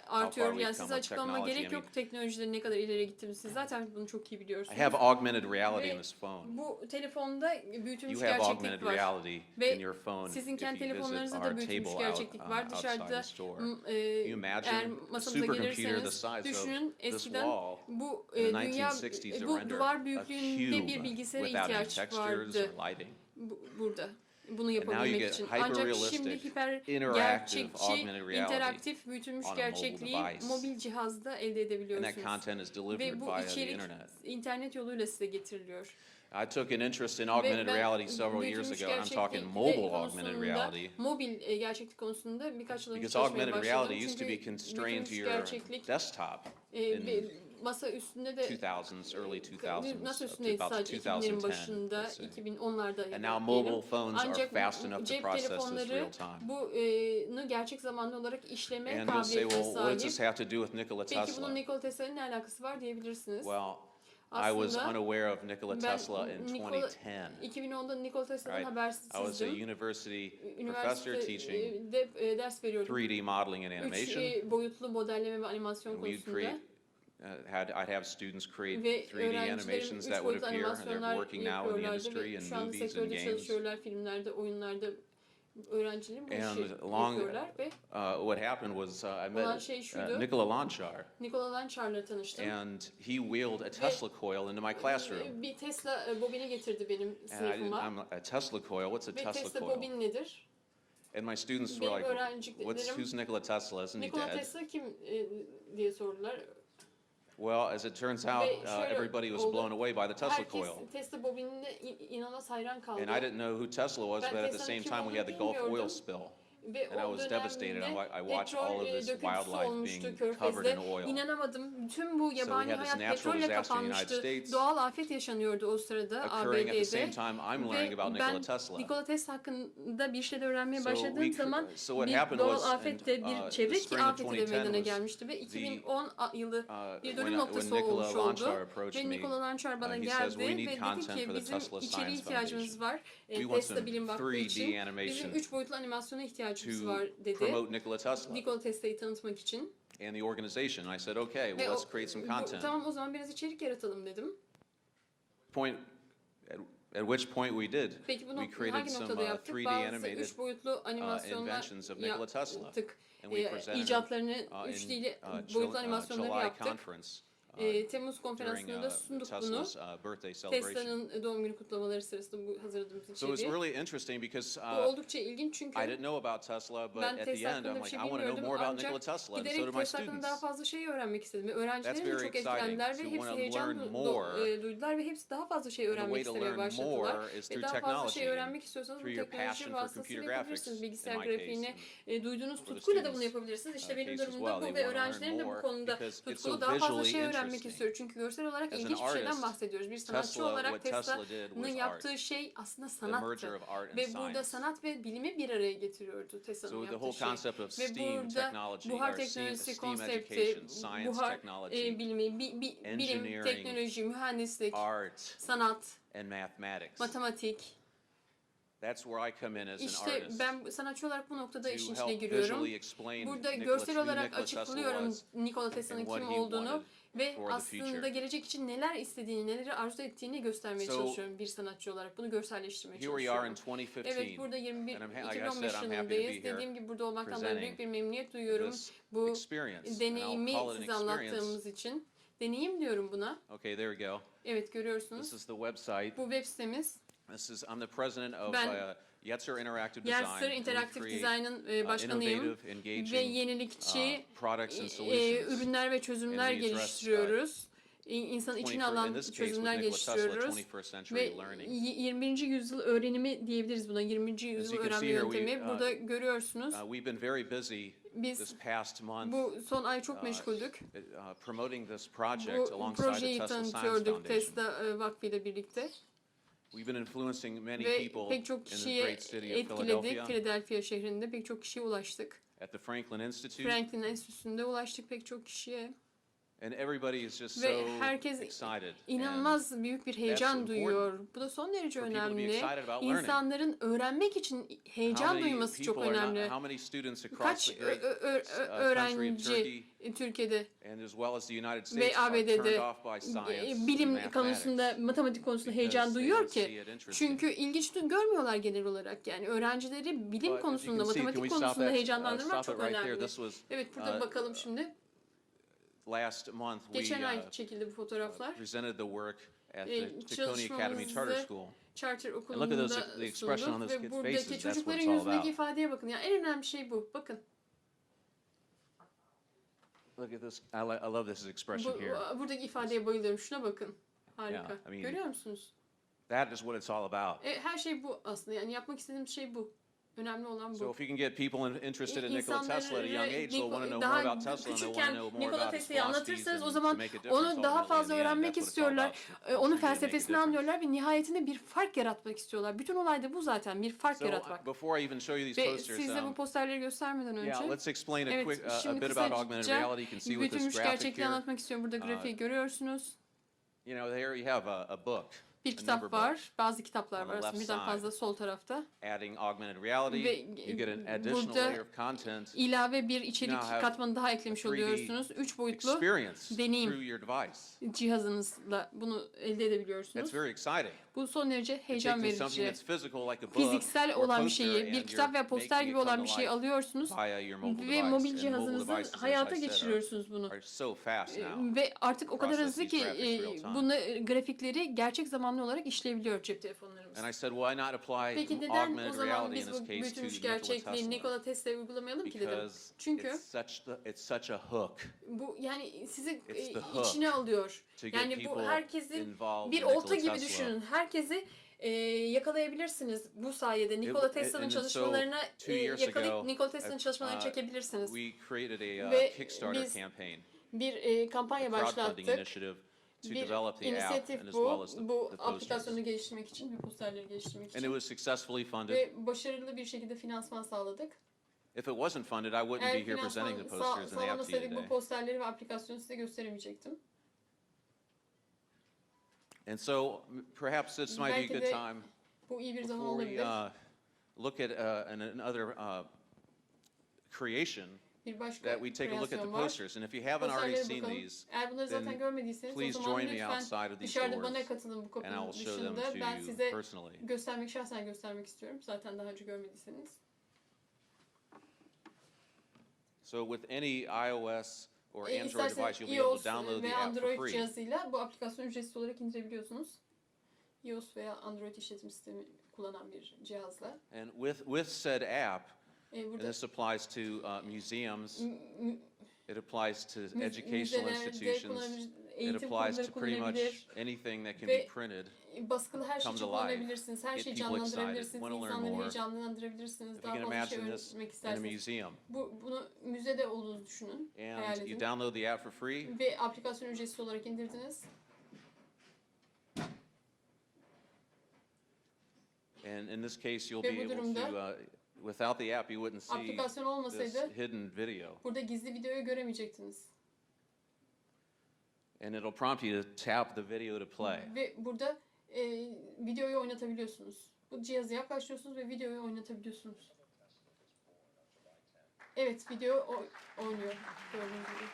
artıyor. Yani size açıklamama gerek yok teknolojilerin ne kadar ileri gittiğini. Siz zaten bunu çok iyi biliyorsunuz. I have augmented reality in this phone. Bu telefonda büyütülmüş You have gerçeklik augmented var. reality Ve in your phone sizin if kendi you visit telefonlarınızda our da büyütülmüş table gerçeklik var. outside Dışarıda the store. eğer Imagine a masamıza supercomputer the gelirseniz size düşünün of this eskiden wall bu in the dünya 1960s to bu render duvar a büyüklüğünde bir cube bilgisayara without any ihtiyaç textures vardı or lighting. Burada. Bunu And now you yapabilmek get için. Ancak hyper-realistic, şimdi hiper interactive gerçekçi, augmented reality interaktif büyütülmüş on a mobile gerçekliği device. mobil cihazda elde And edebiliyorsunuz. that content is delivered Ve bu via the içerik internet. internet yoluyla size getiriliyor. I took an interest in augmented Ve ben reality several years büyütülmüş ago, and I'm talking gerçeklik mobile konusunda, augmented reality. mobil gerçeklik konusunda birkaç yıl önce Because çalışmaya augmented başladım. reality used to be Çünkü constrained to büyütülmüş your gerçeklik desktop in masa üstünde de 2000s, early 2000s, masa up to üstündeydi about sadece 2000'lerin 2010. başında, let's say. 2010'larda. And now mobile phones are Ancak fast enough to cep process this telefonları real time. bunu gerçek zamanlı olarak işleme And you'll say, kabiliyetine well, what does this sahip. have to do with Nikola Peki bunun Tesla? Nikola Tesla'nın ne alakası var diyebilirsiniz. Well, I was Aslında unaware of Nikola ben Tesla in 2010. 2010'da Nikola Tesla'dan Right? I was a habersizdim. university professor teaching Üniversitede ders veriyordum. 3D modeling and animation. 3 boyutlu modelleme ve animasyon And we'd konusunda. create, I'd have students create Ve 3D öğrencilerim animations 3 that would boyutlu appear, and they're animasyonlar working now in the yapıyorlardı industry ve in şu anda movies and sektörde games. çalışıyorlar, filmlerde, oyunlarda öğrencilerim bu işi And yapıyorlar ve what happened was I olan met şey şuydu. Nikola Lanchar, Nikola Lanchar'la tanıştım. and he wheeled a Tesla coil into my classroom. Bir Tesla bobini getirdi benim And sınıfıma. I'm a Tesla coil. What's a Ve Tesla Tesla coil? bobin nedir? And my students were Benim like, öğrencilerim who's Nikola Tesla? Isn't he Nikola dead? Tesla kim diye sordular. Well, as it turns out, everybody was blown away by the Tesla coil. Herkes Tesla bobinine inanılmaz hayran kaldı. And I didn't know who Tesla was, Ben but at the Tesla'nın same kim time we had the olduğunu Gulf oil bilmiyordum. spill. Ve And I o was devastated. dönemde I watched all petrol of this döküntüsü wildlife olmuştu being covered Körfez'de. in oil. İnanamadım. Bütün bu So we yabani had this hayat natural petrolle disaster in the United kapanmıştı. States Doğal afet yaşanıyordu o sırada occurring at the same ABD'de. time I'm Ve learning about ben Nikola Tesla. Nikola Tesla hakkında bir şeyler öğrenmeye So başladığım zaman so what bir happened doğal was afet de bir the çevre spring of afeti de 2010 meydana was gelmişti ve 2010 yılı bir dönüm when noktası Nikola olmuş Lanchar oldu. approached Ve me, Nikola Lanchar bana he geldi says, "We ve need dedi content ki for the bizim Tesla içeriğe Science ihtiyacımız var. We want Tesla some Bilim Vakfı 3D için. Bizim animation 3 boyutlu animasyona ihtiyacımız to var dedi. promote Nikola Tesla Nikola Tesla'yı tanıtmak için. and the organization." I said, "Okay, well, Ve let's create some content." tamam o zaman biraz içerik yaratalım dedim. At which point we did. Peki bunu We created hangi some noktada yaptık? 3D Bazı animated 3 boyutlu animasyonlar inventions of Nikola Tesla. yaptık. And we presented İcatlarını them 3D boyutlu animasyonları July yaptık. conference. Temmuz konferansında da sunduk bunu. Tesla's birthday celebration. Tesla'nın doğum günü kutlamaları sırasında bu hazırladığımız So it was içeriği. really interesting because Bu oldukça ilginç çünkü I didn't know about Tesla, but ben at the Tesla end hakkında I'm bir like, şey I want to know bilmiyordum more about Nikola ancak Tesla, and so giderek do my Tesla hakkında daha students. fazla şey öğrenmek istedim. Ve That's öğrencilerim de very çok exciting etkilendiler to ve wanna hepsi heyecan learn more. duydular ve hepsi daha fazla şey The way öğrenmek to istemeye learn başladılar. more is Ve through daha fazla technology, şey öğrenmek istiyorsanız bu through your teknoloji passion for vasıtasıyla computer graphics, yapabilirsiniz. Bilgisayar in my case, grafiğine duyduğunuz for the tutkuyla da bunu students, yapabilirsiniz. İşte benim case as durumumda well, bu they ve wanna learn öğrencilerim de bu more konuda because it's tutkulu so daha fazla visually şey öğrenmek interesting. istiyor. Çünkü görsel olarak As an ilginç bir şeyden artist, bahsediyoruz. Bir sanatçı Tesla, olarak what Tesla did Tesla'nın was yaptığı art. şey aslında The merger sanattı. of art and Ve burada science. sanat ve bilimi bir araya getiriyordu Tesla'nın So the yaptığı whole şey. concept of Ve STEAM burada technology, buhar or teknolojisi STEAM konsepti, education, science buhar technology, bilimi, bilim, engineering, teknoloji, mühendislik, art, sanat, and mathematics. matematik. That's where I come in as an İşte artist. ben sanatçı olarak bu noktada To işin içine help giriyorum. visually explain Burada Nikola- görsel who olarak Nikola Tesla açıklıyorum was Nikola Tesla'nın and what kim he olduğunu wanted ve for the aslında future. gelecek için neler istediğini, neleri arzu ettiğini göstermeye So, çalışıyorum bir sanatçı olarak. Bunu görselleştirmeye Here we are in çalışıyorum. 2015. Evet, burada 21, and like I said, 2015 I'm happy to be yılındayız. here Dediğim gibi burada olmaktan dolayı presenting büyük bir memnuniyet duyuyorum. this Bu experience. And deneyimi I'll call it an size experience. anlattığımız için. Deneyim diyorum buna. Okay, there we go. Evet, görüyorsunuz. This is the website. Bu web sitemiz. I'm the president of Ben Yetzer Interactive Yerser Design. Interactive We create, Design'ın başkanıyım innovative, engaging, ve yenilikçi products and solutions. ürünler ve çözümler And we address, geliştiriyoruz. İnsanı içine 21st alan in this case çözümler with Nikola Tesla, geliştiriyoruz 21st ve century learning. 20. yüzyıl öğrenimi diyebiliriz buna. 20. yüzyıl you can öğrenme see here, we, yöntemi. Burada görüyorsunuz. We've been very busy Biz this past month bu son ay çok meşguldük. promoting this project Bu alongside the projeyi Tesla Science tanıtıyorduk Foundation. Tesla Vakfı ile birlikte. We've been influencing many Ve people pek çok in the kişiye great city of etkiledik. Philadelphia. Philadelphia şehrinde pek çok kişiye ulaştık. At the Franklin Institute. Franklin Enstitüsü'nde ulaştık pek çok kişiye. And everybody is just Ve so herkes excited. İnanılmaz büyük bir heyecan important duyuyor. Bu da son derece for people to be önemli. excited about learning. İnsanların öğrenmek için heyecan duyması çok önemli. How many students across Kaç the great country of öğrenci Turkey Türkiye'de and as well as the United ve States are turned ABD'de off by science and bilim mathematics konusunda, matematik konusunda because heyecan they duyuyor don't see ki. it interesting. Çünkü ilginç görmüyorlar genel olarak. Yani öğrencileri bilim But konusunda, you can see, matematik can we stop konusunda that? heyecanlandırmak Stop çok it right there. önemli. This was Evet, burada bakalım şimdi. last month we Geçen ay çekildi bu fotoğraflar. presented the work at the Tacony Academy Charter Çalışmamızı School. Charter look at okulunda the expression on sunduk those ve kids' buradaki faces. That's what çocukların it's all yüzündeki about. ifadeye bakın. Yani en önemli şey bu. Bakın. Look at this. I love this expression here. Buradaki ifadeye bayılıyorum. Şuna bakın. Harika. Yeah, I mean, Görüyor musunuz? That is what it's all about. Her şey bu aslında. Yani yapmak istediğim şey bu. Önemli olan bu. So if we can get people interested in Nikola Tesla at a young age, they'll want to know more daha about Tesla and they'll want to küçükken know more Nikola about his Tesla'yı philosophies anlatırsanız o and to zaman make a difference onu daha ultimately fazla in the end. öğrenmek That's what it's all istiyorlar. about. Onun To make a felsefesini difference. anlıyorlar ve nihayetinde bir fark yaratmak istiyorlar. Bütün olay da bu zaten. Bir fark So yaratmak. before I even show you these Ve posters, size bu posterleri göstermeden önce. yeah, let's explain a Evet, quick a şimdi bit about augmented kısaca reality. You can see with this bütünmüş graphic gerçekliği here. anlatmak istiyorum. Burada grafiği görüyorsunuz. You know, there you have a book. Bir kitap var. Bazı kitaplar on the var. left Birden side. fazla sol tarafta. Adding augmented reality, Ve you get an additional burada layer of content. ilave bir içerik now have katmanı daha eklemiş 3D oluyorsunuz. 3 boyutlu experience deneyim through your device. cihazınızla bunu elde edebiliyorsunuz. That's very exciting. Bu son derece heyecan Taking something verici. that's physical like a book Fiziksel or a olan bir poster şeyi, and bir kitap veya you're poster making gibi it come olan to bir şeyi life alıyorsunuz via your mobile ve device. mobil And mobile cihazınızın devices, as hayata I said, geçiriyorsunuz bunu. are so fast now. Ve artık o kadar Process hızlı these ki graphics real time. bunu grafikleri gerçek zamanlı olarak işleyebiliyor cep telefonlarımız. And I said, why not apply Peki neden o augmented zaman reality in biz this bu case to bütünmüş Nikola gerçekliği Tesla? Nikola Tesla'ya uygulamayalım ki dedim. Because Çünkü it's such a hook bu yani sizi It's the hook içine alıyor. to get Yani bu people herkesin involved bir in olta Nikola gibi Tesla. düşünün. Herkesi yakalayabilirsiniz bu sayede. Nikola Tesla'nın çalışmalarını yakalayıp Nikola Tesla'nın çalışmalarını çekebilirsiniz. We created a Ve Kickstarter biz campaign, bir kampanya crowdfunding başlattık. initiative to Bir develop the app inisiyatif and as well as bu the aplikasyonu posters. geliştirmek için, bir posterleri geliştirmek And it için. was successfully funded. Ve başarılı bir şekilde finansman sağladık. If it wasn't funded, I wouldn't be here presenting the posters and the app to you sağlamasaydık bu today. posterleri ve aplikasyonu size gösteremeyecektim. And so perhaps this might be a Belki good de time bu iyi bir zaman before we olabilir. look at another creation Bir başka that we take a look at the kreasyon var. posters. And if you haven't already Posterlere seen bakalım. these, Eğer bunları zaten then görmediyseniz o please zaman join me outside lütfen of these dışarıda bana doors katılın bu and I kapının will show them dışında. to Ben you size personally. şahsen göstermek istiyorum. Zaten daha önce görmediyseniz. So with any iOS or Android İsterseniz device, you'll be able iOS to download ve the app for Android free. cihazıyla bu aplikasyonu ücretsiz olarak indirebiliyorsunuz. iOS veya Android işletim sistemi kullanan bir cihazla. And with said app, and Burada this applies to museums, it applies to educational müzelerde institutions, kullanabilir, it eğitim applies kurumları to pretty much kullanabilir. anything that can Ve be printed. Baskılı her şeyi come için to life, kullanabilirsiniz. Her get şeyi people excited, canlandırabilirsiniz. wanna learn İnsanları more. heyecanlandırabilirsiniz. If you Daha can fazla şey imagine this öğrenmek in a isterseniz. museum, Bunu müzede olduğunuzu düşünün. Hayal and you edin. download the app for free, Ve aplikasyonu ücretsiz olarak indirdiniz. and in this case you'll Ve be bu able durumda to, without the app you wouldn't see aplikasyon this olmasaydı hidden video. burada gizli videoyu göremeyecektiniz. And it'll prompt you to tap the video to play. Ve burada videoyu oynatabiliyorsunuz. Bu cihazı yaklaştırıyorsunuz ve videoyu oynatabiliyorsunuz. Evet, video oynuyor gördüğünüz gibi.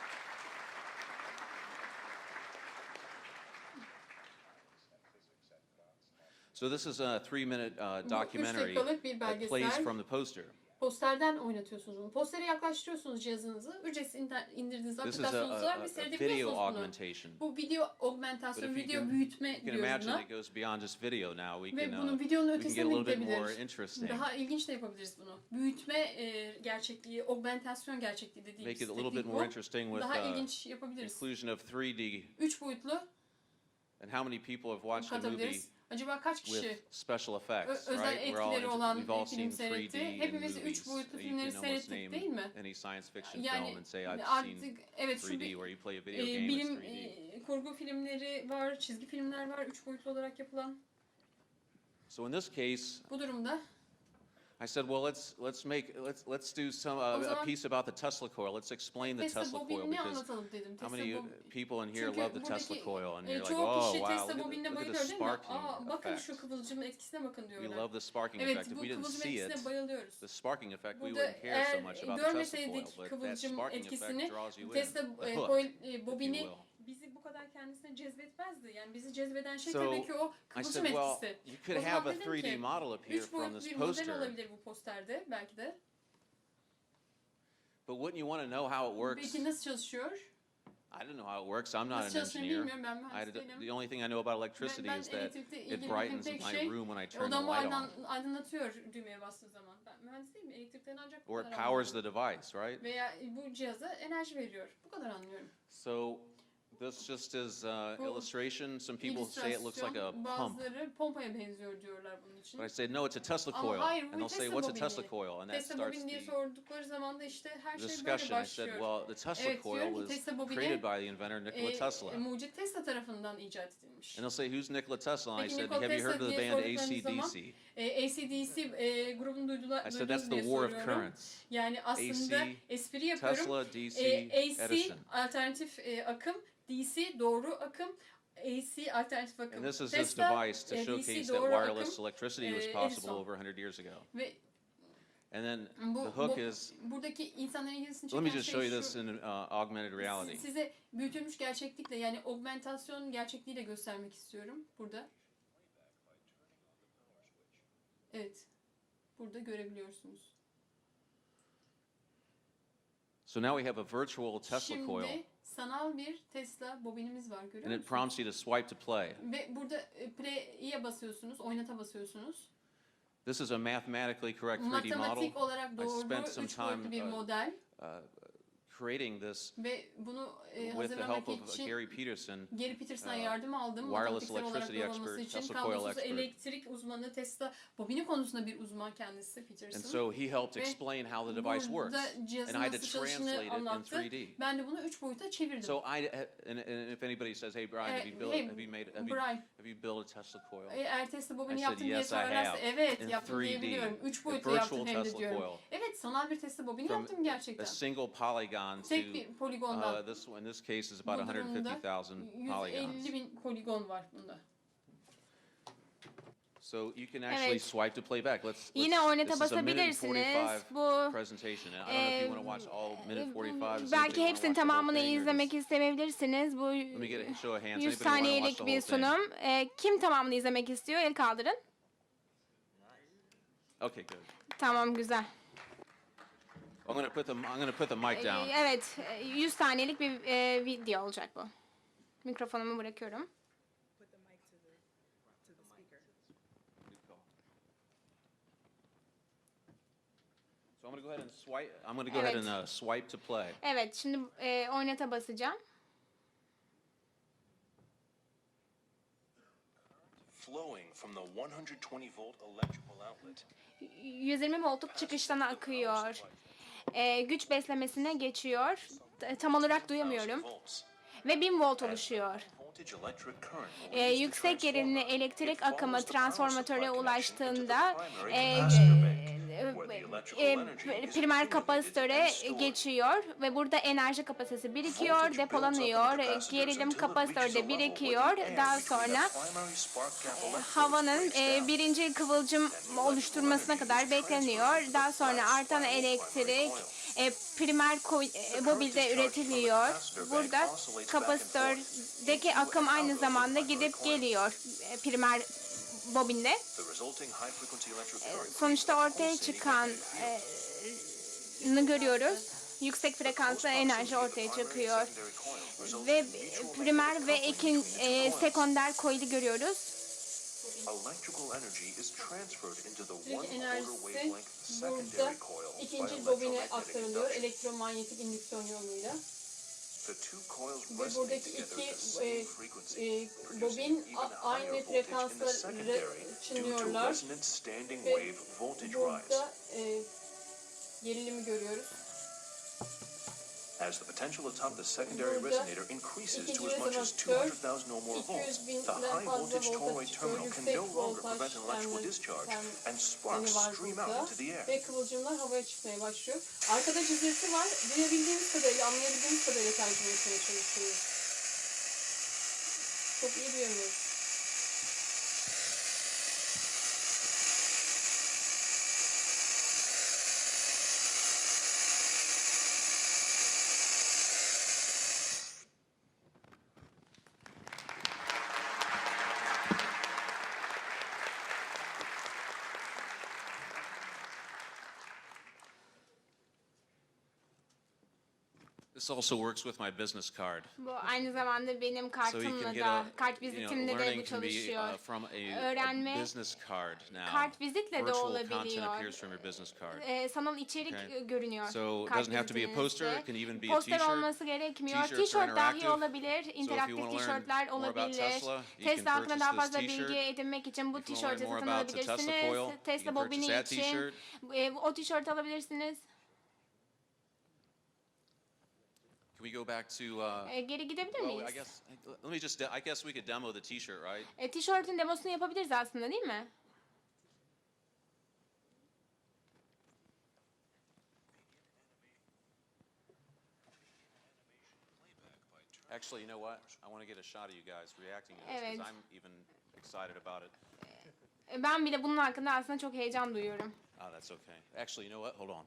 So this is a 3-minute documentary dakikalık bir that plays belgesel. from the poster. Posterden oynatıyorsunuz bunu. Posteri yaklaştırıyorsunuz cihazınızı. Ücretsiz indirdiğiniz This is aplikasyonunuz var ve a video seyredebiliyorsunuz bunu. augmentation. Bu video But augmentasyon, if you video can, büyütme you can diyoruz imagine buna. it goes beyond just video now. We Ve can, bunun videonun we can get a ötesine little bit more gidebilir. interesting. Daha ilginç de yapabiliriz bunu. Büyütme gerçekliği, augmentasyon gerçekliği dediğimiz Make it a little bit teknik more bu. interesting with Daha ilginç yapabiliriz. inclusion of 3D 3 boyutlu and how many people have watched a movie katabiliriz. Acaba kaç kişi with special effects, özel right? We've etkileri olan all seen film 3D seyretti. in Hepimiz movies. 3 boyutlu You filmleri can almost seyrettik name değil mi? any science fiction Yani film and say I've seen artık evet şu 3D bir where you play a video game that's bilim 3D. kurgu filmleri var, çizgi filmler var 3 boyutlu olarak yapılan. So in this case, Bu durumda I said, well, let's do some a piece about the Tesla coil. Let's explain the Tesla Tesla coil bobinini because anlatalım dedim. how Tesla many people in here Çünkü love the buradaki, Tesla coil, and you're like, çoğu oh kişi wow, Tesla look bobinine at the bayılıyor değil mi? sparking Bakın effect. şu kıvılcımın etkisine bakın We diyorlar. love the sparking Evet, effect. If bu we didn't kıvılcım see etkisine it, bayılıyoruz. the sparking effect, we Burada wouldn't care so eğer much about the Tesla coil, görmeseydik but that kıvılcım sparking etkisini effect draws you in, Tesla the hook, if bobini you will. bizi bu kadar kendisine cezbetmezdi. Yani bizi cezbeden şey So, tabii ki o I kıvılcım said, well, etkisi. you could O zaman have a dedim 3D ki, model appear 3 from boyutlu this bir model poster, olabilir bu posterde belki de. but wouldn't you want to know how it works? Peki nasıl çalışıyor? I don't know how it works. I'm not Nasıl an çalıştığını engineer. bilmiyorum, ben mühendis değilim. The only thing I know about electricity Ben is that elektrikle it ilgili brightens tek my şey room when I turn the odamı light on, aydınlatıyor düğmeye bastığı zaman. Ben mühendis değilim, elektrikten ancak bu or it kadar powers anlıyorum. the device, right? Veya bu cihaza enerji veriyor. Bu kadar anlıyorum. So this just is Bu illustration. Some people say it looks like a İllüstrasyon, pump, bazıları pompaya benziyor diyorlar bunun için. but I say no, it's a Tesla Ama coil, hayır, bu and bir they'll say Tesla what's a bobini. Tesla coil, and that Tesla starts bobini diye the sordukları zaman da işte her şey böyle discussion. I said, başlıyor. well, the Tesla Evet, coil diyorum ki was Tesla bobini created by the inventor Nikola Tesla. mucit Tesla tarafından icat edilmiş. And they'll say, who's Nikola Tesla? And I Peki said, Nikola have you heard Tesla of the diye band sorduklarınız zaman AC/DC? AC/DC grubunu I said, that's duydunuz the diye war of soruyorum. currents. Yani aslında AC, espri yapıyorum. Tesla, DC, AC Edison. alternatif akım, DC doğru akım, AC alternatif akım. And this is Tesla, this device to DC showcase that doğru wireless akım, electricity was possible Edison. over 100 years ago. Ve And then the hook is, buradaki insanların ilgisini let me çeken just show şey you this şu. in augmented reality. Size büyütülmüş gerçeklikle yani augmentasyon gerçekliğiyle göstermek istiyorum burada. Evet. Burada görebiliyorsunuz. So now we have a virtual Tesla coil, Şimdi sanal bir Tesla bobinimiz var görüyor and it musunuz? prompts you to swipe to play. Ve burada play'e basıyorsunuz, oynata basıyorsunuz. This is a mathematically correct 3D model. Matematik olarak I doğru spent some 3 boyutlu time bir model. creating this Ve bunu with the hazırlamak help of için Gary Peterson'dan yardım aldım. wireless Matematiksel olarak electricity olması expert, için Tesla coil kablosuz expert. elektrik uzmanı, Tesla bobini konusunda bir uzman kendisi Peterson. And so he helped Ve explain how the device works. burada cihazın And I had to nasıl çalıştığını translate it in anlattı. 3D. Ben de bunu 3 boyuta çevirdim. So and if anybody says, "Hey Brian, have you built have you built a Tesla coil?" Eğer Tesla I bobini said, yaptın diye "Yes, I sorarlarsa have." evet In yaptım 3D. diyebiliyorum. 3 A boyutlu virtual yaptım hem de Tesla diyorum. coil. Evet, sanal bir Tesla bobini From yaptım gerçekten. a single polygon to Tek bir poligondan. in this case is about Bu durumda 150,000 polygons. 150.000 poligon var bunda. So you can actually swipe to play back. Yine this oynata is a minute and basabilirsiniz. 45 Bu presentation. And I don't know if you want to watch all minute 45. belki hepsinin tamamını izlemek istemeyebilirsiniz. Bu Let me get a show of hands. 100 Anybody want to watch saniyelik the bir whole thing? sunum. Kim tamamını izlemek istiyor? El kaldırın. Okay, good. Tamam, güzel. I'm going to put the mic down. Evet, 100 saniyelik bir video olacak bu. Mikrofonumu bırakıyorum. So I'm going to go ahead and swipe. I'm going to go ahead and swipe to play. Evet, şimdi oynata basacağım. Flowing from the 120 volt electrical outlet. 120 voltluk çıkıştan akıyor. Güç beslemesine geçiyor. Tam olarak duyamıyorum. Ve 1000 volt oluşuyor. Yüksek gerilimli elektrik akımı transformatöre ulaştığında primer kapasitöre geçiyor ve burada enerji kapasitesi birikiyor, depolanıyor. Gerilim kapasitörde birikiyor. Daha sonra havanın birinci kıvılcım oluşturmasına kadar bekleniyor. Daha sonra artan elektrik primer mobilde üretiliyor. Burada kapasitördeki akım aynı zamanda gidip geliyor primer bobinde. Sonuçta ortaya çıkanı görüyoruz. Yüksek frekanslı enerji ortaya çıkıyor. Ve primer ve sekonder coil'i görüyoruz. Enerjisi burada ikinci bobine aktarılıyor elektromanyetik indüksiyon yoluyla. Ve buradaki iki bobin aynı frekansla çınlıyorlar. Ve burada gerilimi görüyoruz. As the potential atop the secondary resonator increases to as much as 200,000 or more volts, the high voltage toroid terminal can no longer prevent an electrical discharge, and sparks stream out into the air. Ve kıvılcımlar havaya çıkmaya başlıyor. Arkada cızırtı var. Duyabildiğimiz kadarıyla, anlayabildiğimiz kadarıyla tercüme etmeye çalışıyoruz. Çok iyi duyamıyoruz. This also works with my business card. Bu aynı zamanda benim So you kartımla can get da, kart vizitimde de bu learning can be çalışıyor. from a Öğrenme business card now. kart vizitle de Virtual content olabiliyor. appears from your business card. Sanal içerik görünüyor. So it kart doesn't have to be a poster. It vizitinizde. can even be a Poster t-shirt. olması gerekmiyor. T-shirts are Tişört dahi interactive. olabilir. So if İnteraktif you want to tişörtler learn more about olabilir. Tesla, you can Tesla hakkında purchase daha this fazla t-shirt. bilgi edinmek için bu If you want to tişörtü learn satın more about the Tesla alabilirsiniz. coil, you Tesla can bobini purchase that için t-shirt. o tişörtü alabilirsiniz. Can we go back to Geri gidebilir well, miyiz? I guess we could demo the t-shirt, right? Tişörtün demosunu yapabiliriz aslında, değil mi? Actually, you know what? I want to get a shot of you guys reacting to this Evet. because I'm even excited about it. Ben bile bunun hakkında aslında çok heyecan duyuyorum. Oh, that's okay. Actually, you know what? Hold on.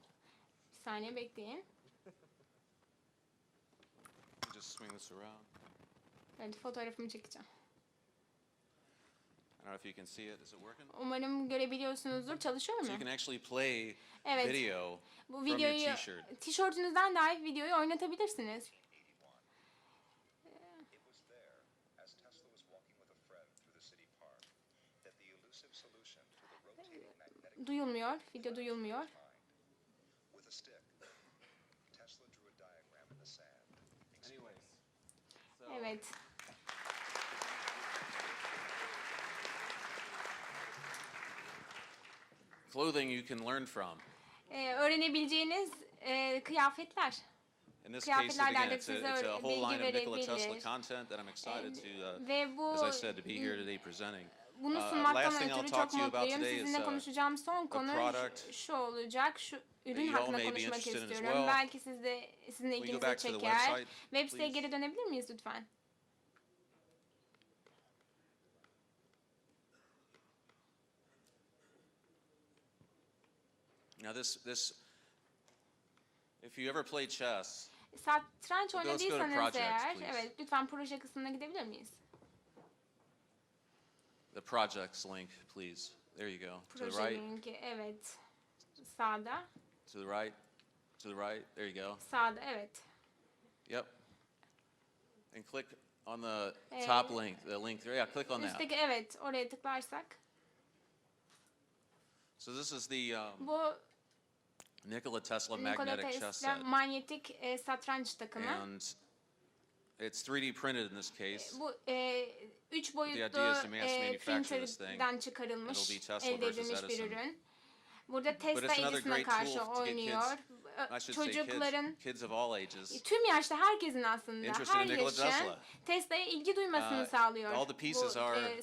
Bir saniye bekleyin. Just swing this around. Evet, fotoğrafımı çekeceğim. I don't know if you can see it. Is it working? Umarım görebiliyorsunuzdur. Çalışıyor mu? So you can actually play Evet. video Bu from your videoyu t-shirt. tişörtünüzden dahi videoyu oynatabilirsiniz. Duyulmuyor. Video duyulmuyor. Evet. Clothing you can learn from. Öğrenebileceğiniz kıyafetler. In this case, again, it's a whole line of Nikola Tesla content that I'm excited to, as I said, to be here today presenting. Bunu sunmaktan ötürü çok mutluyum. Sizinle konuşacağım son konu şu olacak. Şu ürün hakkında konuşmak istiyorum. Belki sizin de ilginizi çeker. Web siteye geri dönebilir miyiz lütfen? Now if you ever played chess, Satranç oynadıysanız eğer, evet, lütfen proje kısmına gidebilir miyiz? The projects link, please. There you go. To the Proje right. linki, evet. Sağda. To the right. To the right. There you go. Sağda, evet. Yep. And click on the top link. The link there. Yeah, click on that. Üstteki, evet, oraya tıklarsak. So this is the Bu Nikola Tesla magnetic chess set. Manyetik satranç takımı. And it's 3D printed in this case. Bu 3 boyutlu printerden çıkarılmış, elde edilmiş bir ürün. Burada Tesla Edison'a karşı oynuyor. Çocukların, tüm yaşta herkesin aslında, her yaşın Tesla'ya ilgi duymasını sağlıyor bu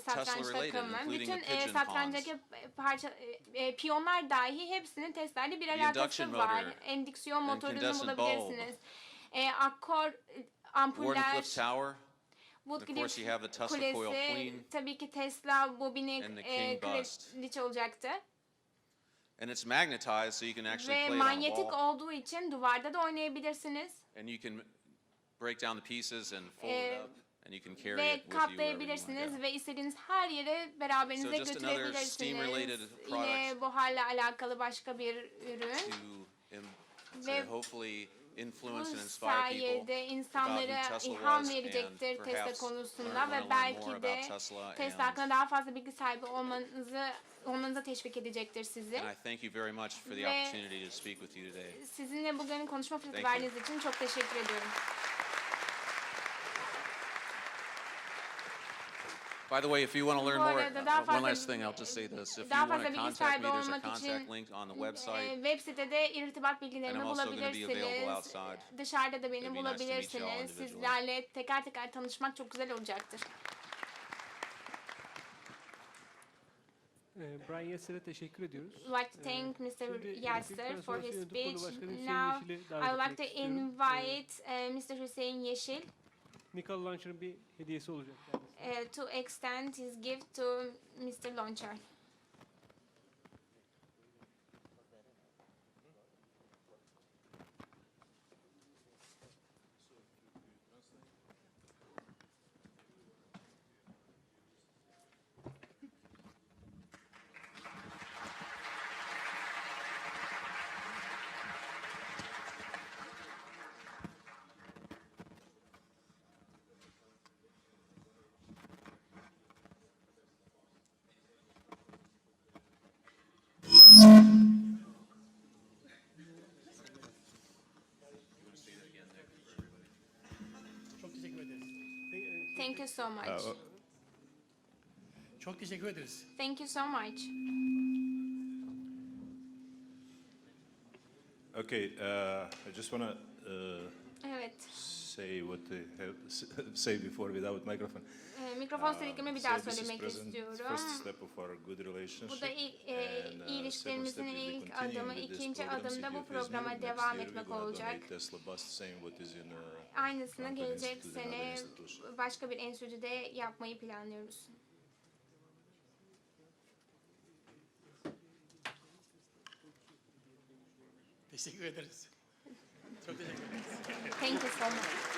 satranç takımı. Bütün satrançtaki piyonlar dahi hepsinin Tesla ile bir alakası var. Endüksiyon motorunu bulabilirsiniz. Akkor ampuller, Woodcliff Kulesi, tabii ki Tesla bobini kraliçe olacaktı. And it's magnetized so you can actually play it on Ve a manyetik wall. olduğu için duvarda da oynayabilirsiniz. And you can break down the pieces and fold it up and you can carry Ve it with you wherever you want to katlayabilirsiniz go. ve istediğiniz her yere beraberinizde So just another steam-related götürebilirsiniz. Yine buharla alakalı başka bir ürün. To hopefully influence and Bu inspire people sayede insanlara ilham verecektir Tesla konusunda ve belki de Tesla hakkında daha fazla bilgi sahibi olmanıza teşvik edecektir sizi. And I thank you very much for the opportunity to speak with you today. Sizinle bugün konuşma fırsatı Thank you. verdiğiniz için çok teşekkür ediyorum. By the way, if you want to learn Bu more, arada daha one fazla- last thing, I'll just say this. If you daha want fazla to bilgi contact sahibi me, there's a olmak contact için link on the website. web sitede irtibat And bilgilerimi I'm also going to be available bulabilirsiniz. outside. Dışarıda da beni It'd be nice to meet you all bulabilirsiniz. individually. Sizlerle teker teker tanışmak çok güzel olacaktır. Brian Yesser'e teşekkür ediyoruz. I'd like to thank Mr. Şimdi Yasser gittikten for sonra his Yönetim speech. Kurulu Başkanı Hüseyin Now Yeşil'i I davet would like etmek to istiyorum. invite Mr. Hüseyin Yeşil Nikola Launcher'ın bir hediyesi olacak kendisine. to extend his gift to Mr. Launcher. Thank you so much. Çok teşekkür ederiz. Thank you so much. Okay, I just want to Evet. say what I have say before without microphone. Mikrofon söylediklerimi bir daha So this is söylemek istiyorum. first step of our good relationship. Bu da iyi ilişkilerimizin second step, we ilk continue adımı. with this İkinci program. adımda bu CGF is new. programa Next devam year etmek we're gonna olacak. donate Tesla bus, same what is in Aynısını Ankara gelecek Institute and other sene institutions. başka bir enstitüde yapmayı planlıyoruz. Teşekkür ederiz. Çok teşekkür ederiz. Thank you so much.